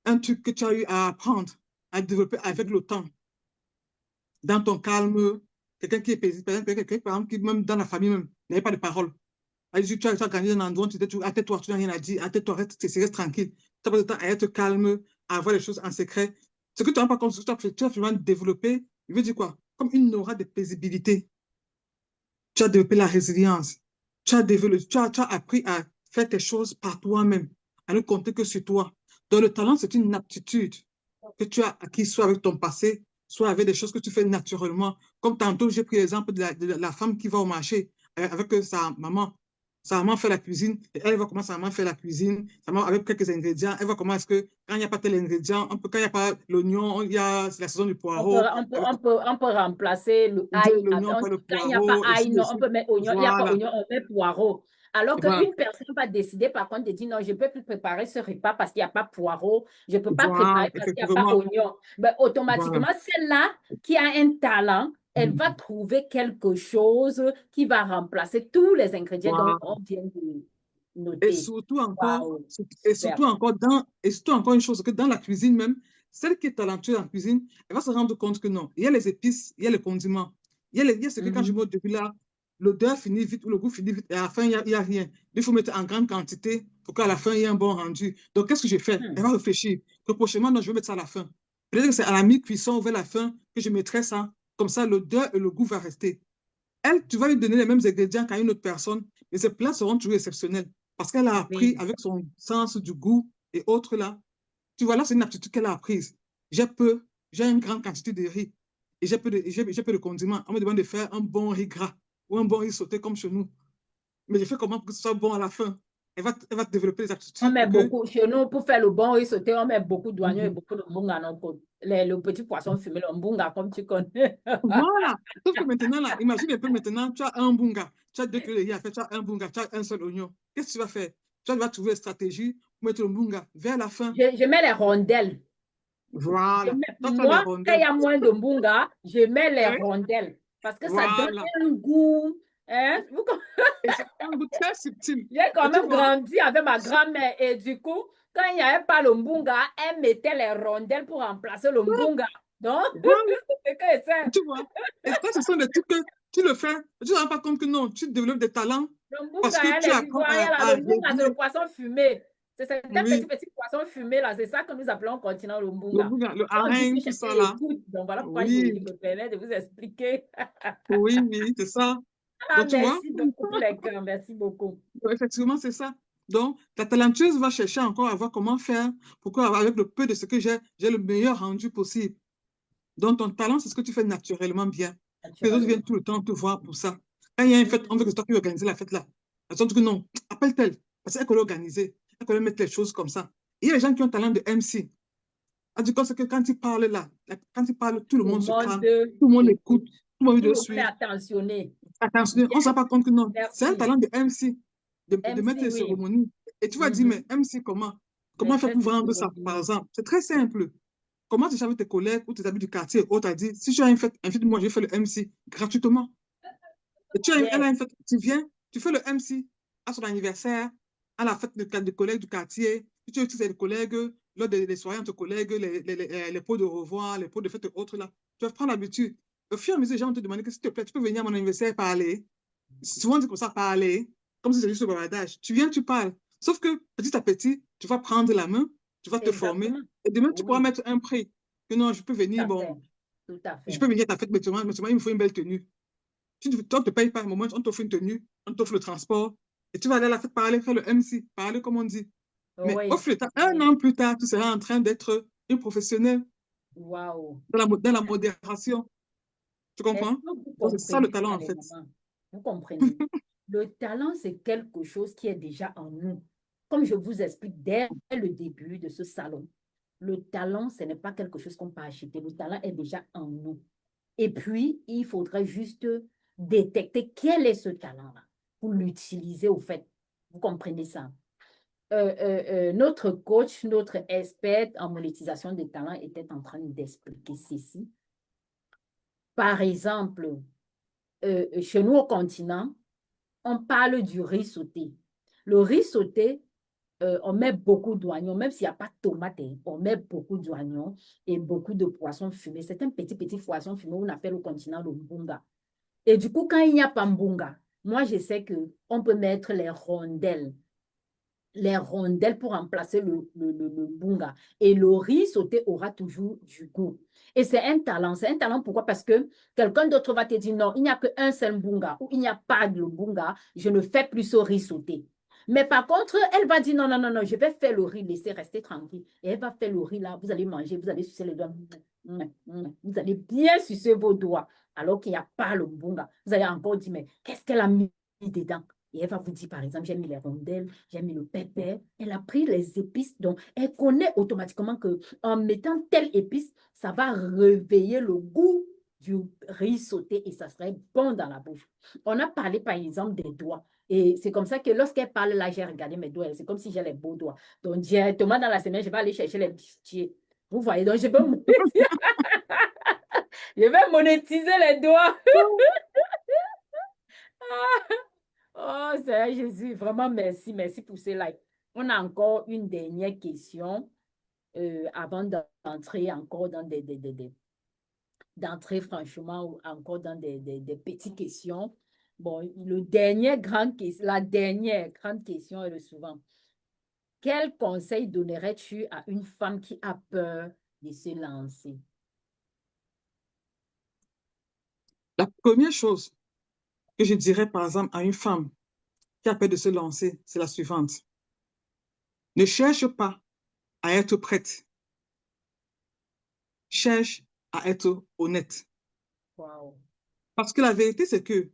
un truc que tu as eu à apprendre, à développer avec le temps. Dans ton calme, quelqu'un qui est paisible, quelqu'un par exemple, qui même dans la famille même, n'avait pas de parole. Tu as grandi dans un endroit, tu dis, tais-toi, tu n'as rien à dire, tais-toi, reste tranquille. Tu as pas le temps à être calme, à avoir les choses en secret. Ce que tu n'as pas compte, tu as vraiment développé, il veut dire quoi? Comme une aura de paisibilité. Tu as développé la résilience. Tu as appris à faire tes choses par toi-même, à ne compter que sur toi. Donc, le talent, c'est une aptitude que tu as acquis soit avec ton passé, soit avec des choses que tu fais naturellement. Comme tantôt, j'ai pris l'exemple de la femme qui va au marché avec sa maman. Sa maman fait la cuisine, et elle va comment sa maman fait la cuisine, sa maman avec quelques ingrédients, elle va comment est-ce que quand il n'y a pas tel ingrédient, quand il n'y a pas l'oignon, c'est la saison du poireau, On peut remplacer le ail l'oignon, pas le quand il n'y a pas poireau, ail, ainsi de non, on suite. peut mettre oignon. Il n'y a pas Voilà, oignon, on met poireau. Alors voilà, qu'une personne va décider, par contre, de dire non, je ne peux plus préparer ce repas parce qu'il n'y a pas poireau, je ne peux pas voilà, préparer parce qu'il n'y a pas effectivement, oignon. Ben, voilà, automatiquement, celle-là qui a un talent, elle va trouver quelque chose qui va remplacer tous les ingrédients dont voilà. on vient de Et noter. surtout encore, Waouh, et super. surtout encore et surtout encore une chose, que dans la cuisine même, celle qui est talentueuse en cuisine, elle va se rendre compte que non, il y a les épices, il y a les condiments, il y a ce que quand je mets au début là, l'odeur finit vite ou le goût finit vite et à la fin, il y a rien. Il faut mettre en grande quantité pour qu'à la fin, il y ait un bon rendu. Donc, qu'est-ce que je fais? Elle Mhm. va réfléchir que prochainement, non, je vais mettre ça à la fin. Peut-être que c'est à la mi-cuisson ou vers la fin que je mettrai ça. Comme ça, l'odeur et le goût va rester. Elle, tu vas lui donner les mêmes ingrédients qu'à une autre personne, mais ses plats seront toujours exceptionnels parce qu'elle a appris Oui. avec son sens du goût et autres là. Tu vois, là, c'est une aptitude qu'elle a apprise. J'ai peu, j'ai une grande quantité de riz et j'ai peu de condiments. On me demande de faire un bon riz gras ou un bon riz sauté comme chez nous. Mais je fais comment pour que ce soit bon à la fin? Elle va développer les On aptitudes met pour que. beaucoup, chez nous, pour faire le bon riz sauté, on met beaucoup d'oignons et beaucoup de mbunga. Le petit poisson fumé, le mbunga, comme tu connais. Voilà. Sauf que maintenant, là, imagine un peu maintenant, tu as un bunga, tu as 2 kilos de riz à faire, tu as un bunga, tu as un seul oignon. Qu'est-ce que tu vas faire? Tu vas trouver une stratégie pour mettre le bunga vers la fin. Je mets les rondelles. Voilà. Toi, tu as les Moi, quand il y rondelles. a moins de mbunga, je mets les Hein? rondelles parce que ça donne Voilà. un goût. Hein? Et c'est un goût très subtil. J'ai quand Et tu même vois, grandi avec ma grand-mère et du coup, quand il n'y avait pas le mbunga, elle mettait les rondelles pour remplacer le mbunga. Donc, voilà, c'est que ça. tu vois. Et ça, ce sont des trucs que tu le fais. Tu ne te rends pas compte que non, tu développes des talents Le parce mbunga, que hein, tu les apprends Ivoiriens, là, à le mbunga, c'est le régler. poisson fumé. C'est un petit, Oui, petit poisson fumé, là. C'est ça que nous appelons continent le le mbunga. bouga, le On dit que hareng, tout chacun ça là. écoute. Donc, voilà pourquoi Oui, je me permets de vous expliquer. oui, oui, c'est ça. Ah, Donc, tu vois, merci beaucoup pour les cœurs. Merci beaucoup. effectivement, c'est ça. Donc, la talentueuse va chercher encore à voir comment faire pour qu'avec le peu de ce que j'ai le meilleur rendu possible. Donc, ton talent, c'est ce que tu fais naturellement bien. Les autres Naturellement. viennent tout le temps te voir pour ça. Quand il y a une fête, on veut que c'est toi qui organise la fête là. Elles ont dit que non, appelle tel, parce qu'elle connaît organiser, elle connaît mettre les choses comme ça. Et il y a les gens qui ont le talent de MC. Du coup, c'est que quand ils parlent là, quand ils parlent, tout le Tout le monde se monde calme, tout le monde écoute, écoute. tout le monde veut Tout le le monde est suivre. attentionné. Attention, on ne se rend Bien, pas compte que non, c'est un merci. talent de MC, de mettre MC, les oui. cérémonies. Et tu vas dire, mais Mhm. MC, comment? Comment faire Maîtresse pour de vendre ça, par cérémonie. exemple? C'est très simple. Comment tu avec tes collègues ou tes amis du quartier, autres, a dit, si tu as une fête, invite-moi, je vais faire le MC gratuitement. Et elle Yes. a une fête, tu viens, tu fais le MC à son anniversaire, à la fête de collègues du quartier, tu utilises les collègues, lors des soirées entre collègues, les pots de revoir, les pots de fête et autres là. Tu vas prendre l'habitude. Au fur et à mesure, les gens vont te demander que s'il te plaît, tu peux venir à mon anniversaire parler. Souvent, on dit comme ça, parler, comme si c'était juste le bavardage. Tu viens, tu parles. Sauf que petit à petit, tu vas prendre la main, tu vas te former, Exactement. et demain, tu pourras Oui, mettre un prix. Que non, je peux tout venir, à fait. bon, Tout à je fait. peux venir à ta fête, mais il me faut une belle tenue. Toi, tu ne te payes pas, au moment, on t'offre une tenue, on t'offre le transport, et tu vas aller à la fête parler, faire le MC, parler comme on dit. Mais au Oui. fil du temps, un Oui. an plus tard, tu seras en train d'être une professionnelle Waouh. dans la modération. Tu Est-ce comprends? que vous Donc, c'est ça le comprenez talent, ça, en les fait. mamans? Vous comprenez? Le talent, c'est quelque chose qui est déjà en nous. Comme je vous explique dès le début de ce salon, le talent, ce n'est pas quelque chose qu'on peut acheter. Le talent est déjà en nous. Et puis, il faudrait juste détecter quel est ce talent-là pour l'utiliser au fait. Vous comprenez ça? Notre coach, notre expert en monétisation des talents était en train d'expliquer ceci. Par exemple, chez nous au continent, on parle du riz sauté. Le riz sauté, on met beaucoup d'oignons, même s'il n'y a pas de tomates, on met beaucoup d'oignons et beaucoup de poissons fumés. C'est un petit poisson fumé qu'on appelle au continent le mbunga. Et du coup, quand il n'y a pas mbunga, moi, je sais qu'on peut mettre les rondelles pour remplacer le bunga. Et le riz sauté aura toujours du goût. Et c'est un talent. C'est un talent pourquoi? Parce que quelqu'un d'autre va te dire non, il n'y a qu'un seul bunga ou il n'y a pas de bunga, je ne fais plus ce riz sauté. Mais par contre, elle va dire non, non, non, non, je vais faire le riz, laissez rester tranquille. Et elle va faire le riz là, vous allez manger, vous allez sucer les doigts. Vous allez bien sucer vos doigts alors qu'il n'y a pas le bunga. Vous allez encore dire, mais qu'est-ce qu'elle a mis dedans? Et elle va vous dire, par exemple, j'ai mis les rondelles, j'ai mis le pépé. Elle a pris les épices. Donc, elle connaît automatiquement qu'en mettant telle épice, ça va réveiller le goût du riz sauté et ça serait bon dans la bouche. On a parlé, par exemple, des doigts. Et c'est comme ça que lorsqu'elle parle, là, j'ai regardé mes doigts. C'est comme si j'ai les beaux doigts. Donc, directement dans la semaine, je vais aller chercher les bijoutiers. Vous voyez, donc je vais monétiser, je vais monétiser les doigts. Oh, Seigneur Jésus, vraiment merci, merci pour cela. On a encore une dernière question avant d'entrer encore dans d'entrer franchement ou encore dans des petites questions. Bon, la dernière grande question est le suivant. Quel conseil donnerais-tu à une femme qui a peur de se lancer? La première chose que je dirais, par exemple, à une femme qui a peur de se lancer, c'est la suivante. Ne cherche pas à être prête. Cherche à être honnête. Wow. Parce que la vérité, c'est que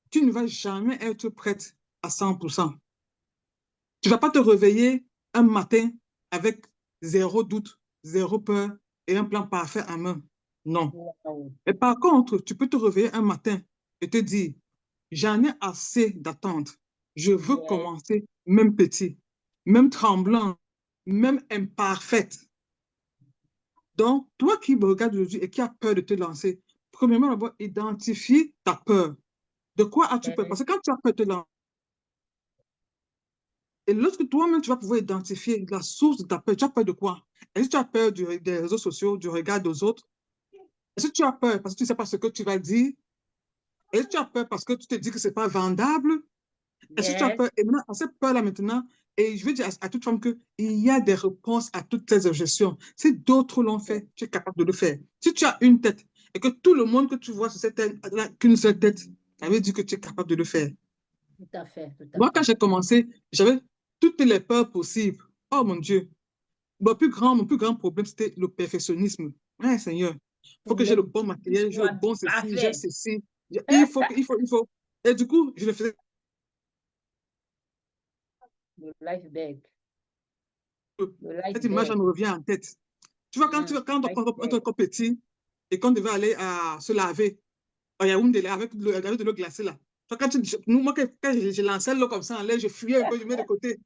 tu ne vas jamais être prête à 100%. Tu ne vas pas te réveiller un matin avec zéro doute, zéro peur et un plan parfait en main. Non. Wow. Mais par contre, tu peux te réveiller un matin et te dire, j'en ai assez d'attendre. Je veux Yes. commencer même petit, même tremblant, même imparfaite. Donc, toi qui me regardes aujourd'hui et qui as peur de te lancer, premièrement, d'abord, identifie ta peur. De quoi as-tu peur? Parce que quand tu as peur de l'enfant, et lorsque toi-même, tu vas pouvoir identifier la source de ta peur, tu as peur de quoi? Est-ce que tu as peur des réseaux sociaux, du regard des autres? Est-ce que tu as peur parce que tu ne sais pas ce que tu vas dire? Est-ce que tu as peur parce que tu te dis que ce n'est pas vendable? Est-ce que tu as Yes. peur? Et maintenant, à cette peur-là maintenant, et je veux dire à toute femme qu'il y a des réponses à toutes ces objections. Si d'autres l'ont fait, tu es capable de le faire. Si tu as une tête et que tout le monde que tu vois sur cette tête n'a qu'une seule tête, ça veut dire que tu es capable de le faire. Tout à fait, tout à Moi, quand fait. j'ai commencé, j'avais toutes les peurs possibles. Oh mon Dieu. Mon plus grand problème, c'était le perfectionnisme. Ouais, Seigneur, il faut que j'ai Mais le bon matériel, j'ai le toi, bon tout à ceci, j'ai fait. ceci. Il faut. Et du coup, je le faisais. Le life bag. Le life Cette image, bag. elle me revient en tête. Tu vois, quand Life on bag. était petit et qu'on devait aller se laver à Yaoundé avec de l'eau glacée là. Tu vois, quand je lançais l'eau comme ça en l'air, je fuyais un peu, je mets de côté.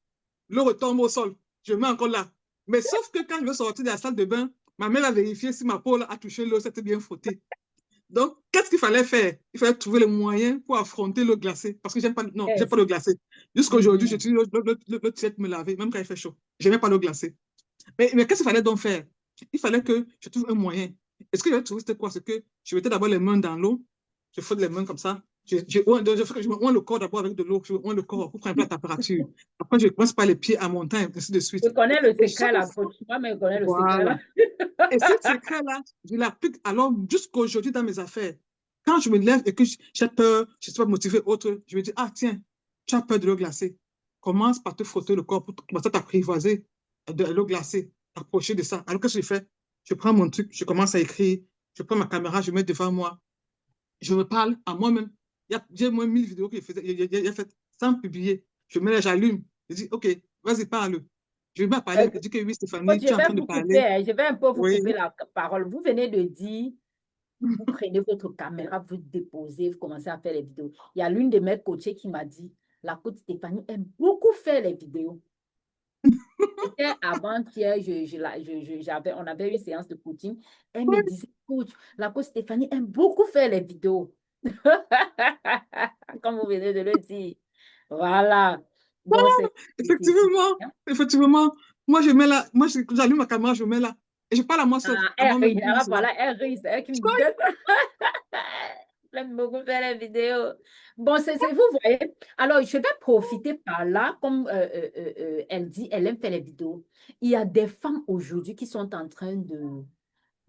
L'eau retombe au sol. Je mets encore là. Mais sauf que quand je veux sortir de la salle de bain, ma mère a vérifié si ma peau là, a touché l'eau, c'était bien frotté. Donc, qu'est-ce qu'il fallait faire? Il fallait trouver les moyens pour affronter l'eau glacée. Parce que j'aime pas, non, j'aime pas Yes. l'eau glacée. Jusqu'à aujourd'hui, Mhm. j'utilise l'eau tiède me laver, même quand il fait chaud. Je n'aimais pas l'eau glacée. Mais qu'est-ce qu'il fallait donc faire? Il fallait que je trouve un moyen. Et ce que j'avais trouvé, c'était quoi? C'est que je mettais d'abord les mains dans l'eau, je frotte les mains comme ça. Je oins le corps d'abord avec de l'eau, je oins le corps pour prendre un peu la température. Après, je commence par les pieds à montagne, ainsi de Je suite. connais le Et secret chaque là, fois, coach. Moi, mais je connais le secret voilà. là. Et ce secret-là, je l'applique alors jusqu'à aujourd'hui dans mes affaires. Quand je me lève et que j'ai peur, je ne suis pas motivée autre, je me dis, ah tiens, tu as peur de l'eau glacée. Commence par te frotter le corps pour commencer à t'apprivoiser de l'eau glacée, approcher de ça. Alors qu'est-ce que je fais? Je prends mon truc, je commence à écrire, je prends ma caméra, je mets devant moi, je me parle à moi-même. J'ai moins 1000 vidéos que j'ai faites sans publier. Je mets là, j'allume, je dis, OK, vas-y, parle. Je vais parler, je dis que oui, Coach, Stéphanie, je tu es en vais train de vous couper, parler. hein. Je vais un peu vous Oui. couper la parole. Vous venez de dire, vous prenez votre caméra, vous déposez, vous commencez à faire les vidéos. Il y a l'une de mes coachées qui m'a dit, la coach Stéphanie aime beaucoup faire les vidéos. C'était avant-hier, on avait une séance de coaching. Elle me disait, coach, la coach Stéphanie aime beaucoup faire les vidéos. Comme vous venez de le dire. Voilà. Donc, Effectivement, effectivement. Moi, j'allume ma caméra, je mets là. Et je parle à moi seule, à elle moi-même. rit. Ah, voilà, elle rit. C'est elle qui me disait ça. J'aime beaucoup faire les vidéos. Bon, vous voyez. Alors, je vais profiter par là, comme elle dit, elle aime faire les vidéos. Il y a des femmes aujourd'hui qui sont en train de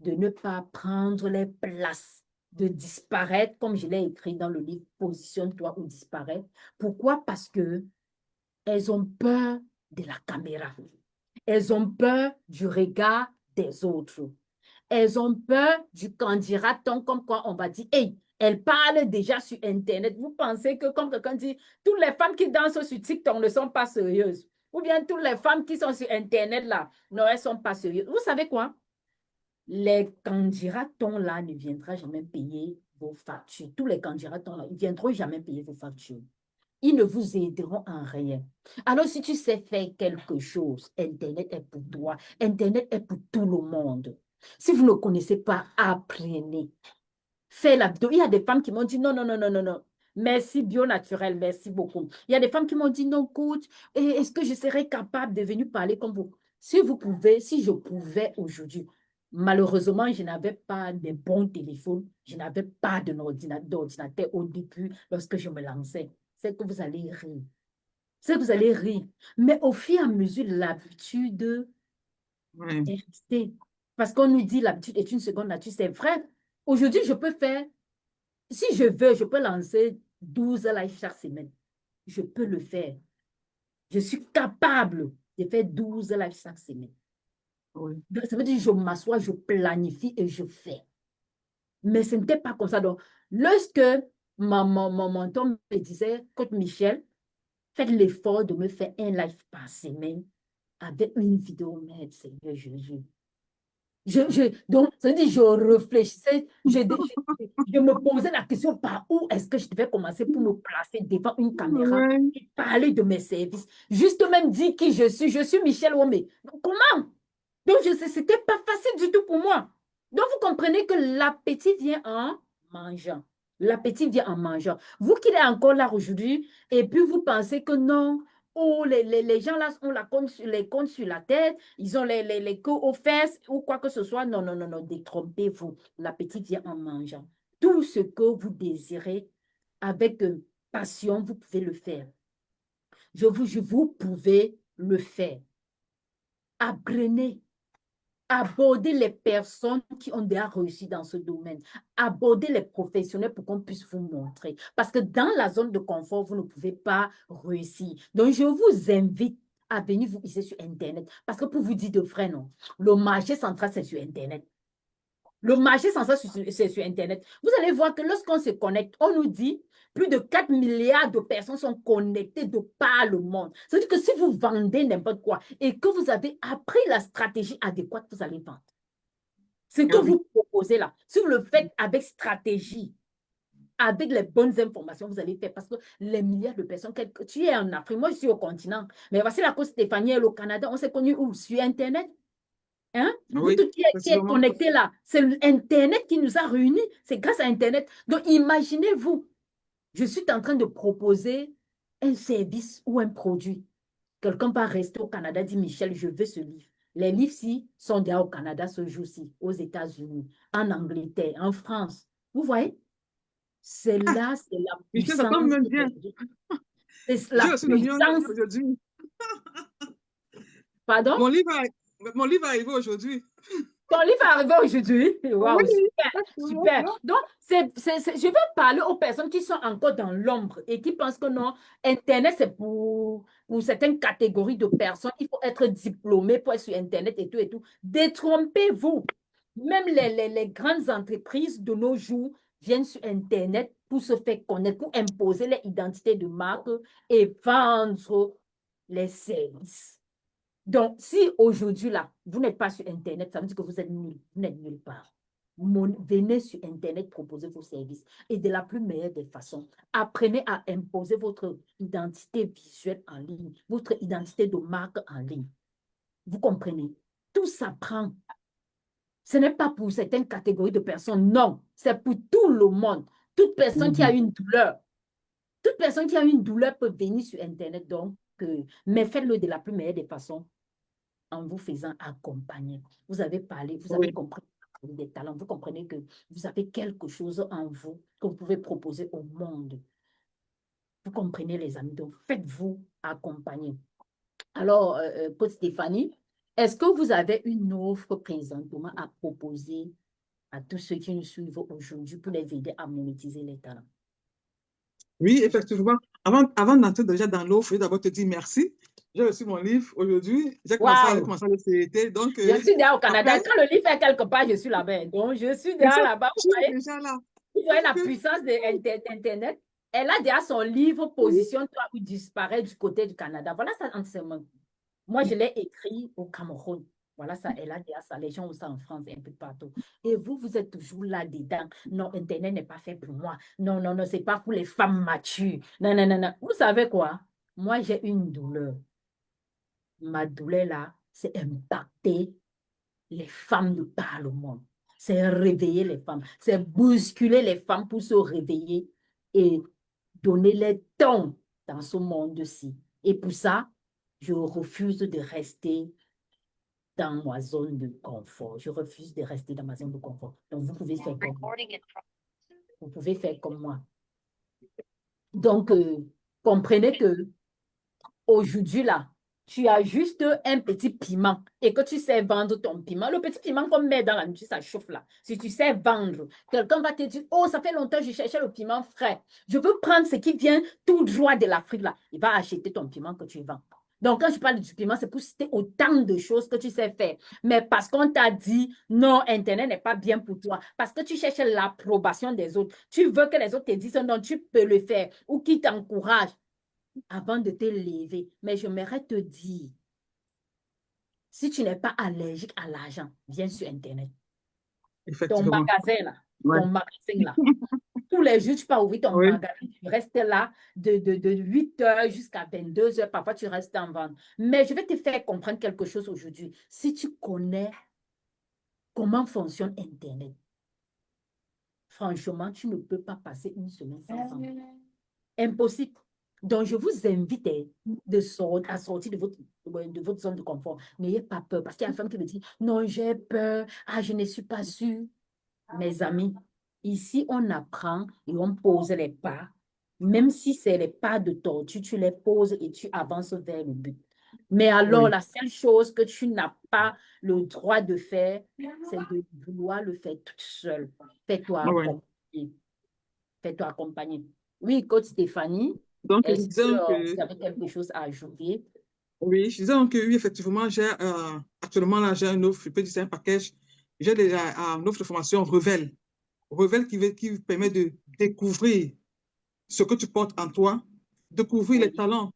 ne pas prendre les places, de disparaître, comme je l'ai écrit dans le livre, Positionne-toi ou disparaître. Pourquoi? Parce que elles ont peur de la caméra. Elles ont peur du regard des autres. Elles ont peur du qu'en dira-t-on, comme quoi on va dire, hey, elle parle déjà sur Internet. Vous pensez que, comme quelqu'un dit, toutes les femmes qui dansent sur TikTok ne sont pas sérieuses. Ou bien toutes les femmes qui sont sur Internet, là, non, elles ne sont pas sérieuses. Vous savez quoi? Les candidatons là ne viendront jamais payer vos factures. Tous les candidatons là, ils ne viendront jamais payer vos factures. Ils ne vous aideront en rien. Alors, si tu sais faire quelque chose, Internet est pour toi. Internet est pour tout le monde. Si vous ne connaissez pas, apprenez. Faites la vidéo. Il y a des femmes qui m'ont dit non, non, non, non, non, non. Merci, bio naturel, merci beaucoup. Il y a des femmes qui m'ont dit non, coach, est-ce que je serais capable de venir parler comme vous? Si vous pouvez, si je pouvais aujourd'hui, malheureusement, je n'avais pas de bons téléphones, je n'avais pas d'ordinateur au début lorsque je me lançais. C'est que vous allez rire. C'est que vous allez rire. Mais au fur et à mesure, l'habitude Ouais. est restée. Parce qu'on nous dit l'habitude est une seconde nature. C'est vrai. Aujourd'hui, je peux faire, si je veux, je peux lancer 12 lives chaque semaine. Je peux le faire. Je suis capable de faire 12 lives chaque semaine. Oui. Donc, ça veut dire que je m'assois, je planifie et je fais. Mais ce n'était pas comme ça. Donc, lorsque mon mentor me disait, Coach Michel, faites l'effort de me faire un live par semaine avec une vidéo, mais Seigneur Jésus. Donc, ça veut dire je réfléchissais, je me posais la question par où est-ce que je devais commencer pour me placer devant une caméra Ouais. et parler de mes services. Juste même dire qui je suis Michel Womé. Donc, comment? Donc, c'était pas facile du tout pour moi. Donc, vous comprenez que l'appétit vient en mangeant. L'appétit vient en mangeant. Vous qui êtes encore là aujourd'hui, et puis vous pensez que non, oh, les gens là ont les comptes sur la tête, ils ont les queues aux fesses ou quoi que ce soit. Non, non, non, non, détrompez-vous. L'appétit vient en mangeant. Tout ce que vous désirez avec passion, vous pouvez le faire. Vous pouvez le faire. Apprenez. Abordez les personnes qui ont déjà réussi dans ce domaine. Abordez les professionnels pour qu'on puisse vous montrer. Parce que dans la zone de confort, vous ne pouvez pas réussir. Donc, je vous invite à venir vous ici sur Internet. Parce que pour vous dire de vrai, non, le marché central, c'est sur Internet. Le marché central, c'est sur Internet. Vous allez voir que lorsqu'on se connecte, on nous dit plus de 4 milliards de personnes sont connectées de par le monde. C'est-à-dire que si vous vendez n'importe quoi et que vous avez appris la stratégie adéquate, vous allez vendre. Ce que Ah oui. vous proposez là, si vous le faites avec stratégie, avec les bonnes informations, vous allez faire. Parce que les milliards de personnes, tu es en Afrique, moi je suis au continent. Mais voici la cause Stéphanie est au Canada. On s'est connus où? Sur Internet. Hein? Vous Oui, tous qui êtes effectivement. connectés là, c'est Internet qui nous a réunis. C'est grâce à Internet. Donc, imaginez-vous, je suis en train de proposer un service ou un produit. Quelqu'un va rester au Canada, dit Michel, je veux ce livre. Les livres-ci sont déjà au Canada ce jour-ci, aux États-Unis, en Angleterre, en France. Vous voyez? C'est Ah, là, c'est la Michel, ça tombe puissance. même bien. C'est J'ai la reçu le mien puissance. aujourd'hui. Pardon? Mon livre est arrivé aujourd'hui. Ton livre est arrivé aujourd'hui. Oui, Waouh, super, exactement. super. Donc, je vais parler aux personnes qui sont encore dans l'ombre et qui pensent que non, Internet, c'est pour certaines catégories de personnes. Il faut être diplômé pour être sur Internet et tout et tout. Détrompez-vous. Même les grandes entreprises de nos jours viennent sur Internet pour se faire connaître, pour imposer leur identité de marque et vendre les services. Donc, si aujourd'hui, là, vous n'êtes pas sur Internet, ça veut dire que vous êtes nul. Vous n'êtes nulle part. Venez sur Internet proposer vos services. Et de la plus meilleure des façons, apprenez à imposer votre identité visuelle en ligne, votre identité de marque en ligne. Vous comprenez? Tout s'apprend. Ce n'est pas pour certaines catégories de personnes, non. C'est pour tout le monde. Toute personne qui a une douleur, toute personne qui a une douleur peut venir sur Internet. Donc, mais faites-le de la plus meilleure des façons en vous faisant accompagner. Vous avez parlé, vous avez Oui, compris des talents, vous comprenez que vous avez quelque chose en vous que vous pouvez proposer au monde. Vous comprenez, les amis, donc faites-vous accompagner. Alors, Coach Stéphanie, est-ce que vous avez une offre présentement à proposer à tous ceux qui nous suivent aujourd'hui pour les aider à monétiser les talents? oui, effectivement. Avant d'entrer déjà dans l'offre, je vais d'abord te dire merci. J'ai reçu mon livre aujourd'hui. J'ai commencé Waouh! à le feuilleter. Donc, Je suis déjà au Canada. après, Quand le livre est quelque part, je suis là-bas. Donc, je suis je déjà là-bas. Vous suis voyez? déjà là. Vous voyez la Donc, puissance d'Internet? Elle a déjà son livre Positionne-toi ou disparaît du côté du Canada. Voilà ça enseignement. Moi, je l'ai écrit au Cameroun. Voilà ça, elle a déjà ça. Les gens ont ça en France et un peu partout. Et vous, vous êtes toujours là-dedans. Non, Internet n'est pas fait pour moi. Non, non, non, c'est pas pour les femmes matures. Non, non, non, non. Vous savez quoi? Moi, j'ai une douleur. Ma douleur là, c'est impacter les femmes de par le monde. C'est réveiller les femmes. C'est bousculer les femmes pour se réveiller et donner les tons dans ce monde-ci. Et pour ça, je refuse de rester dans ma zone de confort. Je refuse de rester dans ma zone de confort. Donc, vous pouvez faire comme moi. Vous pouvez faire comme moi. Donc, comprenez que aujourd'hui, là, tu as juste un petit piment et que tu sais vendre ton piment. Le petit piment qu'on met dans la nourriture, ça chauffe là. Si tu sais vendre, quelqu'un va te dire, oh, ça fait longtemps que je cherchais le piment frais. Je veux prendre ce qui vient tout droit de l'Afrique là. Il va acheter ton piment que tu vends. Donc, quand je parle du piment, c'est pour citer autant de choses que tu sais faire. Mais parce qu'on t'a dit, non, Internet n'est pas bien pour toi. Parce que tu cherches l'approbation des autres. Tu veux que les autres te disent, non, tu peux le faire. Ou qui t'encouragent avant de te lever. Mais j'aimerais te dire, si tu n'es pas allergique à l'argent, viens sur Internet. Ton effectivement. magasin là, Ouais. ton magasin là. Tous les jours, tu peux ouvrir ton Oui, magasin, tu restes là de 8 heures jusqu'à 22 heures. Parfois, tu restes en vente. Mais je vais te faire comprendre quelque chose aujourd'hui. Si tu connais comment fonctionne Internet, franchement, tu ne peux pas passer une semaine sans enfant. Impossible. Donc, je vous invite à sortir de votre zone de confort. N'ayez pas peur. Parce qu'il y a une femme qui me dit, non, j'ai peur. Ah, je ne suis pas sûre. Mes amis, ici, on apprend et on pose les pas. Même si c'est les pas de tortue, tu les poses et tu avances vers le but. Mais alors, Oui. la seule chose que tu n'as pas le droit de faire, c'est de vouloir le faire toute seule. Fais-toi Oui. accompagner. Fais-toi accompagner. Oui, coach Stéphanie, Donc, je est-ce que disais que, vous avez quelque chose à ajouter? oui, je disais donc que oui, effectivement, actuellement, là, j'ai une offre, je peux dire c'est un package. J'ai déjà une offre de formation Revel. Revel qui permet de découvrir ce que tu portes en toi, découvrir les Oui. talents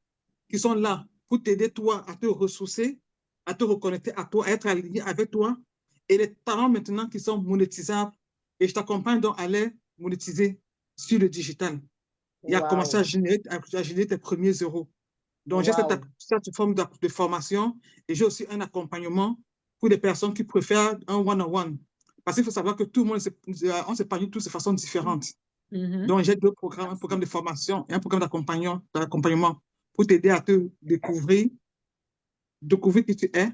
qui sont là pour t'aider, toi, à te ressourcer, à te reconnecter à toi, à être aligné avec toi, et les talents maintenant qui sont monétisables. Et je t'accompagne donc à les monétiser sur le digital et à commencer Waouh, à générer tes premiers euros. Donc, j'ai waouh. cette forme de formation et j'ai aussi un accompagnement pour les personnes qui préfèrent un one-on-one. Parce qu'il faut savoir que tout le monde, on s'épanouit tous de façon différente. Mhm. Donc, j'ai deux programmes, un programme de formation et un programme d'accompagnement pour t'aider à te découvrir qui tu es,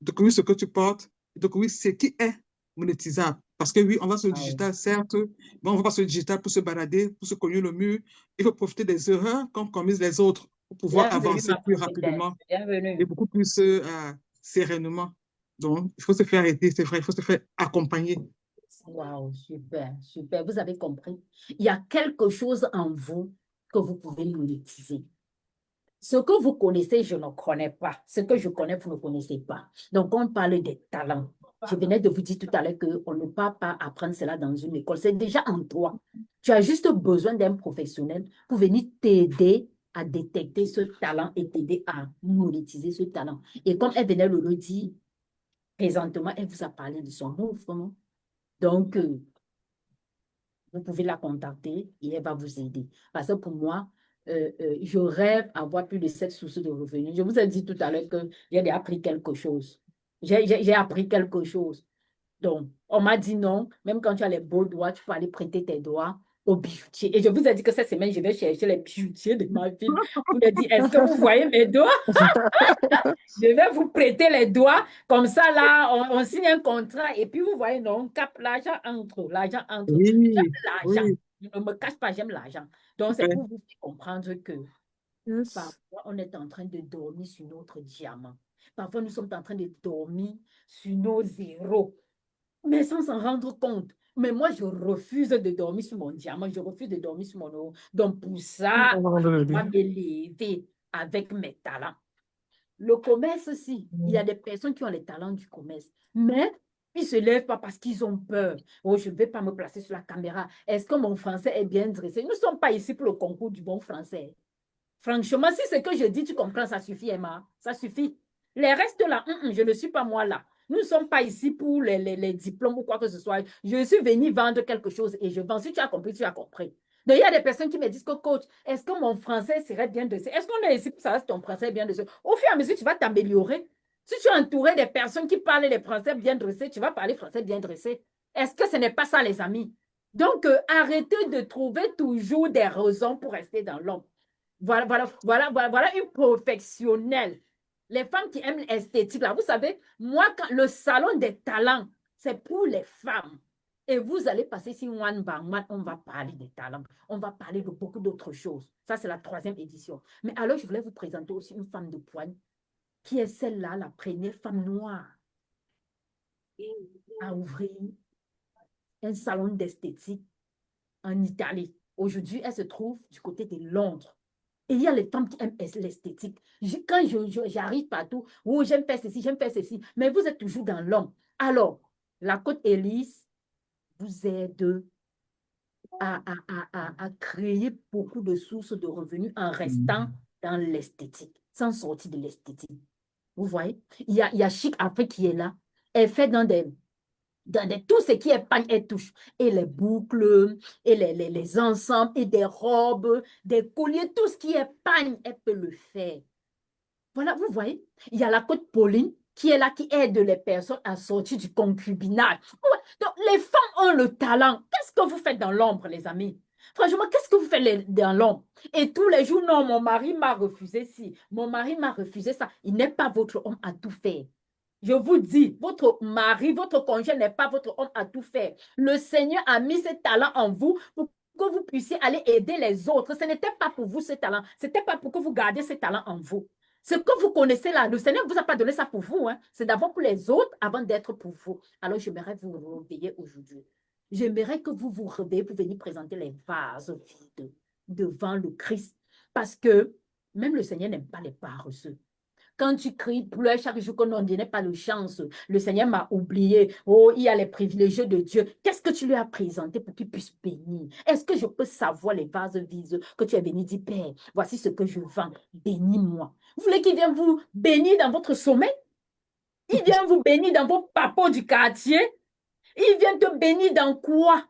découvrir ce que tu portes, découvrir ce qui est monétisable. Parce que oui, on va sur le Waouh. digital, certes, mais on ne va pas sur le digital pour se balader, pour se cogner le mur. Il faut profiter des erreurs comme commises les autres pour pouvoir Bienvenue, avancer ma plus prophétesse. rapidement et Bienvenue. beaucoup plus sereinement. Donc, il faut se faire aider, c'est vrai, il faut se faire accompagner. Waouh, super, super. Vous avez compris. Il y a quelque chose en vous que vous pouvez monétiser. Ce que vous connaissez, je ne connais pas. Ce que je connais, vous ne connaissez pas. Donc, on parle des talents. Je venais de vous dire tout à l'heure qu'on ne peut pas apprendre cela dans une école. C'est déjà en toi. Tu as juste besoin d'un professionnel pour venir t'aider à détecter ce talent et t'aider à monétiser ce talent. Et comme elle venait de le dire, présentement, elle vous a parlé de son offre, non? Donc, vous pouvez la contacter et elle va vous aider. Parce que pour moi, je rêve d'avoir plus de 7 sources de revenus. Je vous ai dit tout à l'heure que j'ai appris quelque chose. J'ai appris quelque chose. Donc, on m'a dit non, même quand tu as les beaux doigts, tu peux aller prêter tes doigts au bijoutier. Et je vous ai dit que cette semaine, je vais chercher les bijoutiers de ma ville pour leur dire, est-ce que vous voyez mes doigts? Je vais vous prêter les doigts. Comme ça, là, on signe un contrat. Et puis, vous voyez, non, on capte l'argent entre. L'argent entre. J'aime Oui, l'argent. oui, Je ne me cache pas, j'aime l'argent. Donc, c'est super. pour vous faire comprendre que Yes. parfois, on est en train de dormir sur notre diamant. Parfois, nous sommes en train de dormir sur nos zéros, mais sans s'en rendre compte. Mais moi, je refuse de dormir sur mon diamant, je refuse de dormir sur mon eau. Donc, pour ça, je dois m'élever avec mes talents. Le commerce aussi, il y a des personnes qui ont les talents du commerce, mais ils ne se lèvent pas parce qu'ils ont peur. Oh, je ne vais pas me placer sur la caméra. Est-ce que mon français est bien dressé? Nous ne sommes pas ici pour le concours du bon français. Franchement, si ce que je dis, tu comprends, ça suffit, Emma. Ça suffit. Les restes là, je ne suis pas moi là. Nous ne sommes pas ici pour les diplômes ou quoi que ce soit. Je suis venue vendre quelque chose et je vends. Si tu as compris, tu as compris. Donc, il y a des personnes qui me disent que, coach, est-ce que mon français serait bien dressé? Est-ce qu'on est ici pour savoir si ton français est bien dressé? Au fur et à mesure, tu vas t'améliorer. Si tu es entouré des personnes qui parlent les français bien dressés, tu vas parler français bien dressé. Est-ce que ce n'est pas ça, les amis? Donc, arrêtez de trouver toujours des raisons pour rester dans l'ombre. Voilà une professionnelle. Les femmes qui aiment l'esthétique, là, vous savez, moi, le salon des talents, c'est pour les femmes. Et vous allez passer sur One by One, on va parler des talents, on va parler de beaucoup d'autres choses. Ça, c'est la 3e édition. Mais alors, je voulais vous présenter aussi une femme de poigne, qui est celle-là, la première femme noire à ouvrir un salon d'esthétique en Italie. Aujourd'hui, elle se trouve du côté de Londres. Et il y a les femmes qui aiment l'esthétique. Quand j'arrive partout, oh, j'aime faire ceci, j'aime faire ceci, mais vous êtes toujours dans l'homme. Alors, la Côte Élise vous aide à créer beaucoup de sources de revenus en restant dans l'esthétique, sans sortir de l'esthétique. Vous voyez? Il y a Chic Afrique qui est là. Elle fait dans tout ce qui est pagne, elle touche. Et les boucles, et les ensembles, et des robes, des colliers, tout ce qui est pagne, elle peut le faire. Voilà, vous voyez, il y a la côte Pauline, qui est là, qui aide les personnes à sortir du concubinage. Donc, les femmes ont le talent. Qu'est-ce que vous faites dans l'ombre, les amis? Franchement, qu'est-ce que vous faites dans l'ombre? Et tous les jours, non, mon mari m'a refusé ci, mon mari m'a refusé ça. Il n'est pas votre homme à tout faire. Je vous dis, votre mari, votre conjoint n'est pas votre homme à tout faire. Le Seigneur a mis ses talents en vous pour que vous puissiez aller aider les autres. Ce n'était pas pour vous ce talent. Ce n'était pas pour que vous gardiez ces talents en vous. Ce que vous connaissez là, le Seigneur ne vous a pas donné ça pour vous. Hein. C'est d'abord pour les autres avant d'être pour vous. Alors, j'aimerais vous réveiller aujourd'hui. J'aimerais que vous vous réveillez pour venir présenter les vases vides devant le Christ. Parce que même le Seigneur n'aime pas les paresseux. Quand tu cries, pleures chaque jour que non, je n'ai pas de chance. Le Seigneur m'a oublié. Oh, il y a les privilégiés de Dieu. Qu'est-ce que tu lui as présenté pour qu'il puisse bénir? Est-ce que je peux savoir les vases vides que tu es venu dire, Père, voici ce que je vends, bénis-moi. Vous voulez qu'il vienne vous bénir dans votre sommeil? Il vient vous bénir dans vos papeaux du quartier? Il vient te bénir dans quoi?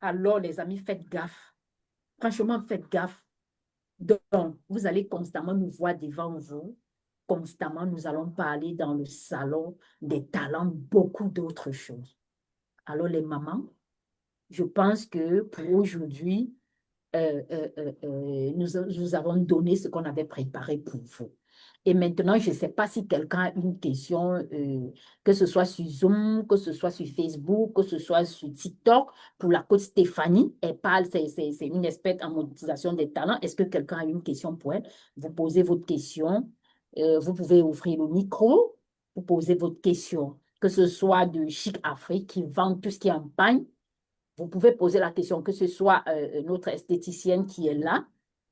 Alors, les amis, faites gaffe. Franchement, faites gaffe. Donc, vous allez constamment nous voir devant vous. Constamment, nous allons parler dans le salon des talents, beaucoup d'autres choses. Alors, les mamans, je pense que pour aujourd'hui, nous avons donné ce qu'on avait préparé pour vous. Et maintenant, je ne sais pas si quelqu'un a une question, que ce soit sur Zoom, que ce soit sur Facebook, que ce soit sur TikTok, pour la coach Stéphanie. Elle parle, c'est une experte en monétisation des talents. Est-ce que quelqu'un a une question pour elle? Vous posez votre question. Vous pouvez ouvrir le micro, vous posez votre question. Que ce soit de Chic Afrique qui vend tout ce qui est en pagne, vous pouvez poser la question, que ce soit notre esthéticienne qui est là.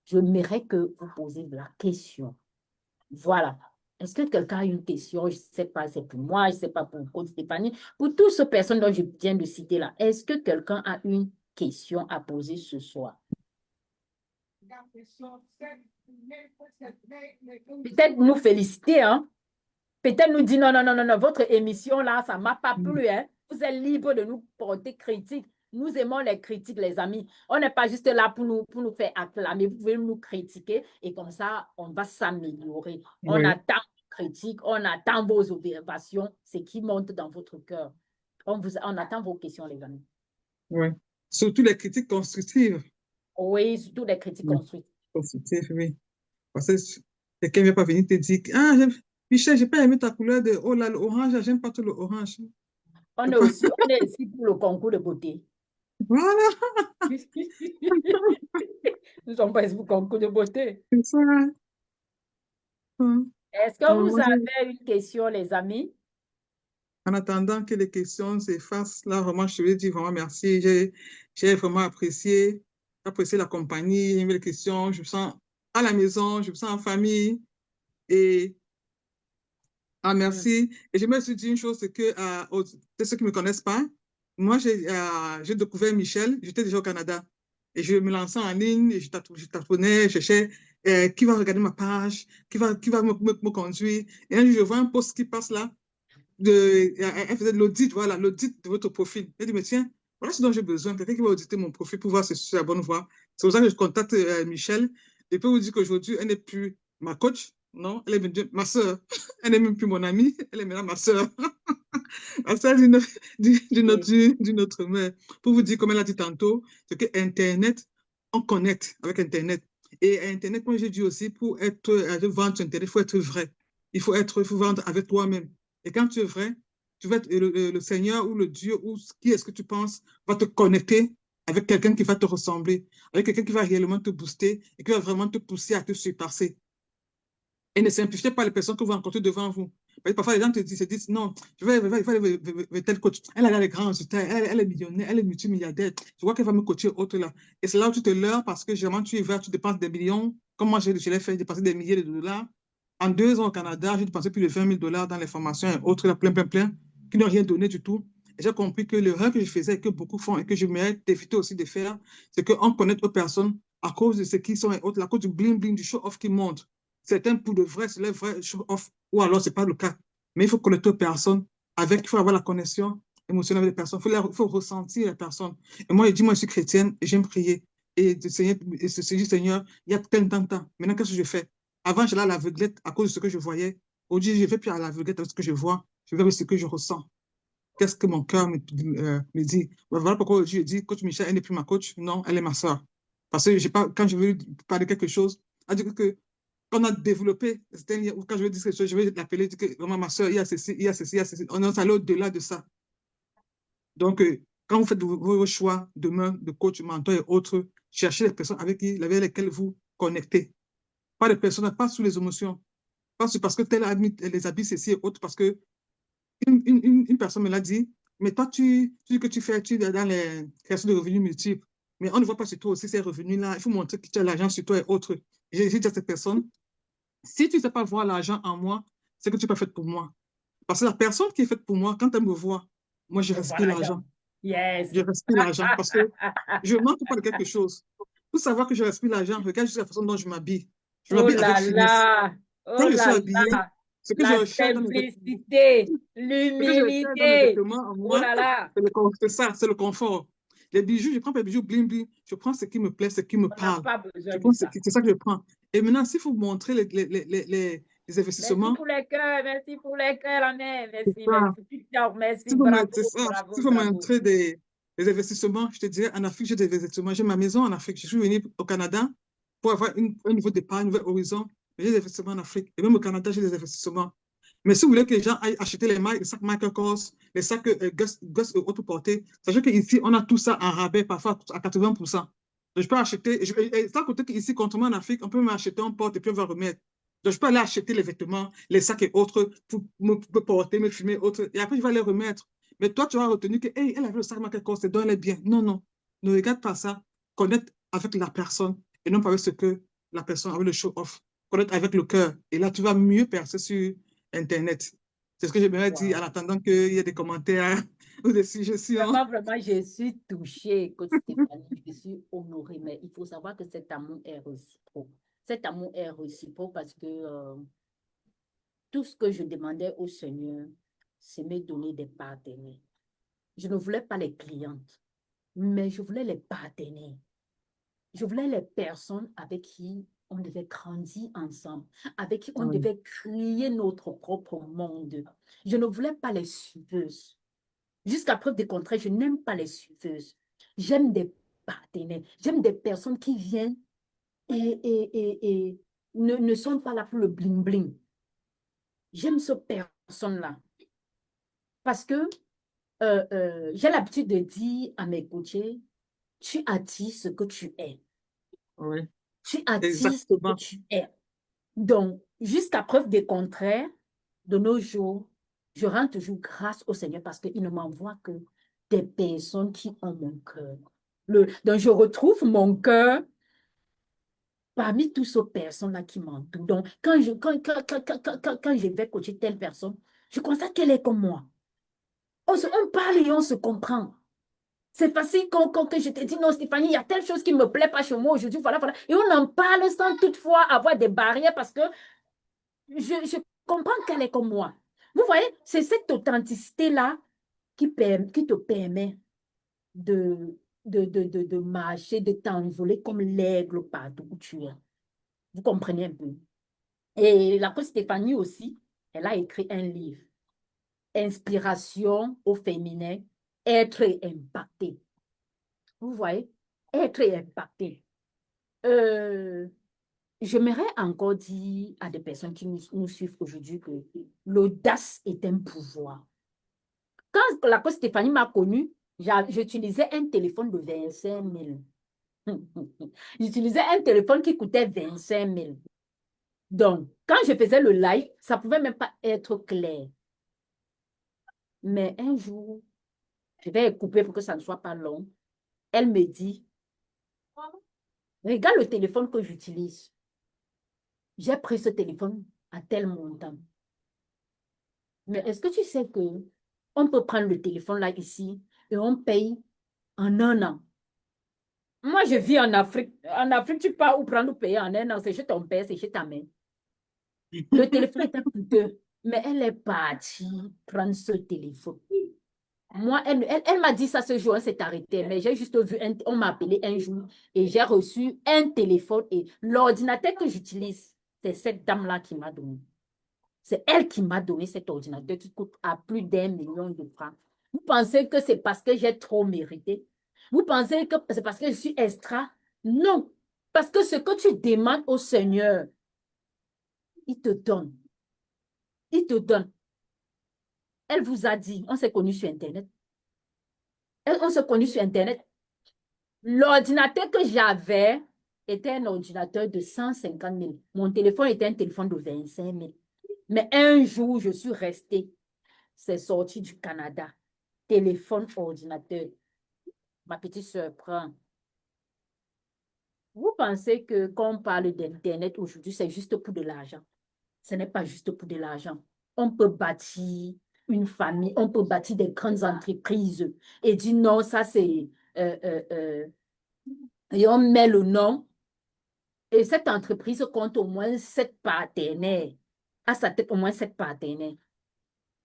Je mérite que vous posez la question. Voilà. Est-ce que quelqu'un a une question? Je ne sais pas, c'est pour moi, je ne sais pas pour Côte Stéphanie. Pour toutes ces personnes dont je viens de citer là, est-ce que quelqu'un a une question à poser ce soir? Peut-être nous féliciter, hein? Peut-être nous dire non, non, non, non, non, votre émission là, ça ne m'a pas plu, hein? Vous êtes libre de nous porter critique. Nous aimons les critiques, les amis. On n'est pas juste là pour nous faire acclamer. Vous pouvez nous critiquer et comme ça, on va s'améliorer. On Oui, attend vos critiques, on attend vos observations, ce qui monte dans votre cœur. On attend vos questions, les amis. oui. Surtout les critiques constructives. Oui, surtout les critiques Oui, construites. constructives, oui. Parce que quelqu'un ne va pas venir te dire, ah, Michel, j'ai pas aimé ta couleur de, oh là, l'orange, j'aime pas tout l'orange. On est aussi pour le concours de beauté. Voilà, Nous sommes pas ici pour le concours de beauté. c'est ça. Hein. Est-ce que Alors, vous avez une question, les amis? en attendant que les questions s'effacent, là, vraiment, je te veux dire vraiment merci. J'ai vraiment apprécié la compagnie, j'ai aimé les questions. Je me sens à la maison, je me sens en famille. Et merci. Et je me suis dit une chose, c'est que ceux qui ne me connaissent pas, moi, j'ai découvert Michel, j'étais déjà au Canada. Et je me lançais en ligne, et je taponnais, je cherchais qui va regarder ma page, qui va me conduire. Et un jour, je vois un post qui passe là. Elle faisait de l'audit, voilà, l'audit de votre profil. Elle dit, mais tiens, voilà ce dont j'ai besoin, quelqu'un qui va auditer mon profil pour voir si je suis sur la bonne voie. C'est pour ça que je contacte Michel. Je peux vous dire qu'aujourd'hui, elle n'est plus ma coach, non, elle est devenue ma soeur. Elle n'est même plus mon amie, elle est maintenant ma soeur. Ma soeur d'une autre mère. Pour vous dire, comme elle a dit tantôt, c'est que Internet, on connecte avec Internet. Et Internet, moi j'ai dit aussi, pour vendre sur Internet, il faut être vrai. Il faut vendre avec toi-même. Et quand tu es vrai, tu vas être, le Seigneur ou le Dieu ou qui est-ce que tu penses va te connecter avec quelqu'un qui va te ressembler, avec quelqu'un qui va réellement te booster et qui va vraiment te pousser à te surpasser. Et ne simplifiez pas les personnes que vous rencontrez devant vous. Parce que parfois, les gens se disent, non, je vais aller vers tel coach. Elle a les grands résultats, elle est millionnaire, elle est multimilliardaire. Je vois qu'elle va me coacher autre là. Et c'est là où tu te leurres parce que généralement, tu y vas, tu dépenses des millions. Comme moi, je l'ai fait dépenser des milliers de dollars. En 2 ans au Canada, j'ai dépensé plus de 20 000 dollars dans les formations et autres, là, plein, qui n'ont rien donné du tout. Et j'ai compris que l'erreur que je faisais et que beaucoup font et que je mérite d'éviter aussi de faire, c'est qu'on connaît aux personnes à cause de ce qu'ils sont et autres, à cause du bling-bling, du show-off qui monte. Certains, pour de vrai, c'est le vrai show-off, ou alors ce n'est pas le cas. Mais il faut connaître les personnes, il faut avoir la connexion émotionnelle avec les personnes, il faut ressentir les personnes. Et moi, je dis, moi, je suis chrétienne et j'aime prier. Et le Seigneur, Seigneur, il y a tant. Maintenant, qu'est-ce que je fais? Avant, j'allais à l'aveuglette à cause de ce que je voyais Aujourd'hui, je ne vais plus à l'aveuglette avec ce que je vois, je vais avec ce que je ressens. Qu'est-ce que mon cœur me dit? Voilà pourquoi aujourd'hui, je dis, coach Michel, elle n'est plus ma coach. Non, elle est ma soeur. Parce que j'ai pas, quand je veux parler de quelque chose, à dire que quand on a développé, ou quand je veux dire quelque chose, je vais l'appeler, dire que vraiment ma soeur, il y a ceci, il y a ceci, il y a ceci. On est allé au-delà de ça. Donc, quand vous faites vos choix demain de coach, mentor et autres, cherchez les personnes avec lesquelles vous connectez. Pas les personnes, pas sous les émotions. Pas parce que tel a mis les habits, ceci et autres, parce que une personne me l'a dit, mais toi, tu dis que tu es dans les créations de revenus multiples, mais on ne voit pas sur toi aussi ces revenus-là. Il faut montrer que tu as l'argent sur toi et autres. J'ai dit à cette personne, si tu ne sais pas voir l'argent en moi, c'est que tu n'es pas faite pour moi. Parce que la personne qui est faite pour moi, quand elle me voit, moi, je respire Voilà, l'argent. yes. Je respire l'argent parce que je ne manque pas de quelque chose. Pour savoir que je respire l'argent, regarde juste la façon dont je m'habille. Je Oh m'habille avec là finesse. là, oh Quand je suis là habillée, là, ce que je la recherche dans mes vêtements, simplicité, ce que je recherche dans mes l'humilité. vêtements, en Oh moi, là là, c'est ça, c'est le confort. Les bijoux, je prends pas les bijoux bling bling, je prends ce qui me plaît, ce qui me on n'a parle. pas besoin Je de prends ça. c'est ça que je prends. Et maintenant, s'il faut montrer les Merci investissements, pour les cœurs, merci pour les cœurs, Annette. c'est Merci, ça. merci, Victor, merci, S'il faut, bravo, c'est ça. bravo, S'il faut bravo. montrer des investissements, je te dirais, en Afrique, j'ai des investissements. J'ai ma maison en Afrique. Je suis venu au Canada pour avoir un nouveau départ, un nouvel horizon. J'ai des investissements en Afrique. Et même au Canada, j'ai des investissements. Mais si vous voulez que les gens aillent acheter les sacs Michael Kors, les sacs Gus et autres portés, sachez qu'ici, on a tout ça en rabais, parfois à 80%. Donc, je peux acheter, et sans compter qu'ici, contrairement en Afrique, on peut m'acheter un porte et puis on va remettre. Donc, je peux aller acheter les vêtements, les sacs et autres pour me porter, me filmer, autres. Et après, je vais les remettre. Mais toi, tu as retenu que, hey, elle avait le sac Michael Kors, c'est donc elle est bien. Non, non. Ne regarde pas ça. Connecte avec la personne et non pas avec ce que la personne, avec le show-off. Connecte avec le cœur. Et là, tu vas mieux percer sur Internet. C'est ce que j'aimerais dire en Wow. attendant qu'il y ait des commentaires ou des suggestions. Vraiment, vraiment, je suis touchée, coach Stéphanie, je suis honorée, mais il faut savoir que cet amour est réciproque. Cet amour est réciproque parce que tout ce que je demandais au Seigneur, c'est me donner des partenaires. Je ne voulais pas les clientes, mais je voulais les partenaires. Je voulais les personnes avec qui on devait grandir ensemble, avec qui on Oui. devait créer notre propre monde. Je ne voulais pas les suiveuses. Jusqu'à preuve du contraire, je n'aime pas les suiveuses. J'aime des partenaires. J'aime des personnes qui viennent et ne sont pas là pour le bling-bling. J'aime ces personnes-là. Parce que j'ai l'habitude de dire à mes coachés, tu attires ce que tu es. Oui, Tu attires ce que exactement. tu es. Donc, jusqu'à preuve du contraire, de nos jours, je rends toujours grâce au Seigneur parce qu'il ne m'envoie que des personnes qui ont mon cœur. Donc, je retrouve mon cœur parmi toutes ces personnes-là qui m'entourent. Donc, quand je vais coacher telle personne, je constate qu'elle est comme moi. On parle et on se comprend. C'est facile que je te dis, non, Stéphanie, il y a telle chose qui ne me plaît pas chez moi aujourd'hui, voilà, voilà. Et on en parle sans toutefois avoir des barrières parce que je comprends qu'elle est comme moi. Vous voyez, c'est cette authenticité-là qui te permet de marcher, de t'envoler comme l'aigle partout où tu es. Vous comprenez un peu? Et la coach Stéphanie aussi, elle a écrit un livre, Inspiration au féminin, être et impacté. Vous voyez? Être et impacté. J'aimerais encore dire à des personnes qui nous suivent aujourd'hui que l'audace est un pouvoir. Quand la coach Stéphanie m'a connue, j'utilisais un téléphone de 25 000. J'utilisais un téléphone qui coûtait 25 000. Donc, quand je faisais le live, ça ne pouvait même pas être clair. Mais un jour, je vais couper pour que ça ne soit pas long. Elle me dit, regarde le téléphone que j'utilise. J'ai pris ce téléphone à tel montant. Mais est-ce que tu sais que on peut prendre le téléphone là ici et on paye en un an? Moi, je vis en Afrique. En Afrique, tu pars ou prendre ou payer en un an. C'est chez ton père, c'est chez ta mère. Le téléphone était coûteux, mais elle est partie prendre ce téléphone. Moi, elle m'a dit ça ce jour, elle s'est arrêtée, mais j'ai juste vu, on m'a appelé un jour et j'ai reçu un téléphone et l'ordinateur que j'utilise, c'est cette dame-là qui m'a donné. C'est elle qui m'a donné cet ordinateur qui coûte à plus d'1 million de francs. Vous pensez que c'est parce que j'ai trop mérité? Vous pensez que c'est parce que je suis extra? Non. Parce que ce que tu demandes au Seigneur, il te donne. Il te donne. Elle vous a dit, on s'est connus sur Internet. On s'est connus sur Internet. L'ordinateur que j'avais était un ordinateur de 150 000. Mon téléphone était un téléphone de 25 000. Mais un jour, je suis restée. C'est sorti du Canada. Téléphone, ordinateur. Ma petite soeur prend. Vous pensez que quand on parle d'Internet aujourd'hui, c'est juste pour de l'argent? Ce n'est pas juste pour de l'argent. On peut bâtir une famille, on peut bâtir des grandes entreprises et dire non, ça c'est... et on met le nom et cette entreprise compte au moins 7 partenaires. À sa tête, au moins 7 partenaires.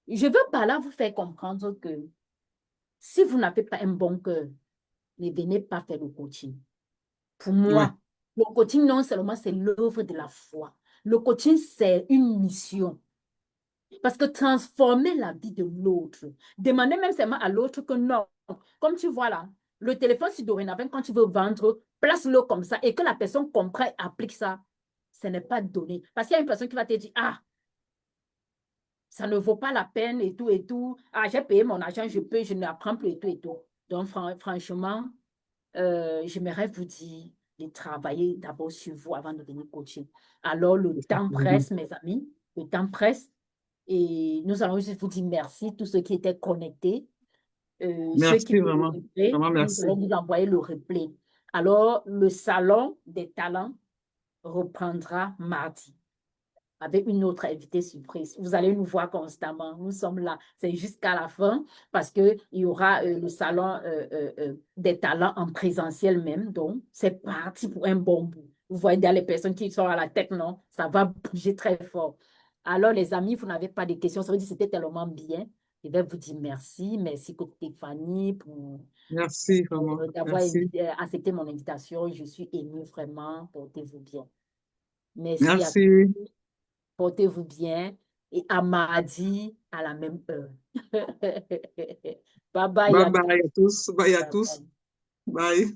Je veux par là vous faire comprendre que si vous n'avez pas un bon cœur, ne venez pas faire le coaching. Pour Ouais. moi, le coaching, non seulement c'est l'œuvre de la foi. Le coaching, c'est une mission. Parce que transformer la vie de l'autre, demander même seulement à l'autre que non, comme tu vois là, le téléphone, si dorénavant, quand tu veux vendre, place-le comme ça et que la personne comprenne et applique ça, ce n'est pas donné. Parce qu'il y a une personne qui va te dire, ah, ça ne vaut pas la peine et tout et tout. Ah, j'ai payé mon argent, je n'apprends plus et tout et tout. Donc, franchement, j'aimerais vous dire de travailler d'abord sur vous avant de venir coacher. Alors, le temps presse, mes amis, le temps presse. Et nous allons juste vous dire merci, tous ceux qui étaient connectés. Ceux qui Merci veulent le vraiment. replay, Vraiment, nous merci. allons vous envoyer le replay. Alors, le salon des talents reprendra mardi avec une autre invitée surprise. Vous allez nous voir constamment. Nous sommes là. C'est jusqu'à la fin parce qu'il y aura le salon des talents en présentiel même. Donc, c'est parti pour un bon bout. Vous voyez dans les personnes qui sont à la tête, non? Ça va bouger très fort. Alors, les amis, vous n'avez pas de questions. Ça veut dire que c'était tellement bien. Je vais vous dire merci. Merci, Stéphanie, pour Merci vraiment. d'avoir Merci. accepté mon invitation. Je suis émue vraiment. Portez-vous bien. Merci à Merci. portez-vous bien et à mardi à la même heure. Bye bye Bye à tous. bye à tous. Bye à Bye tous. bye. Bye.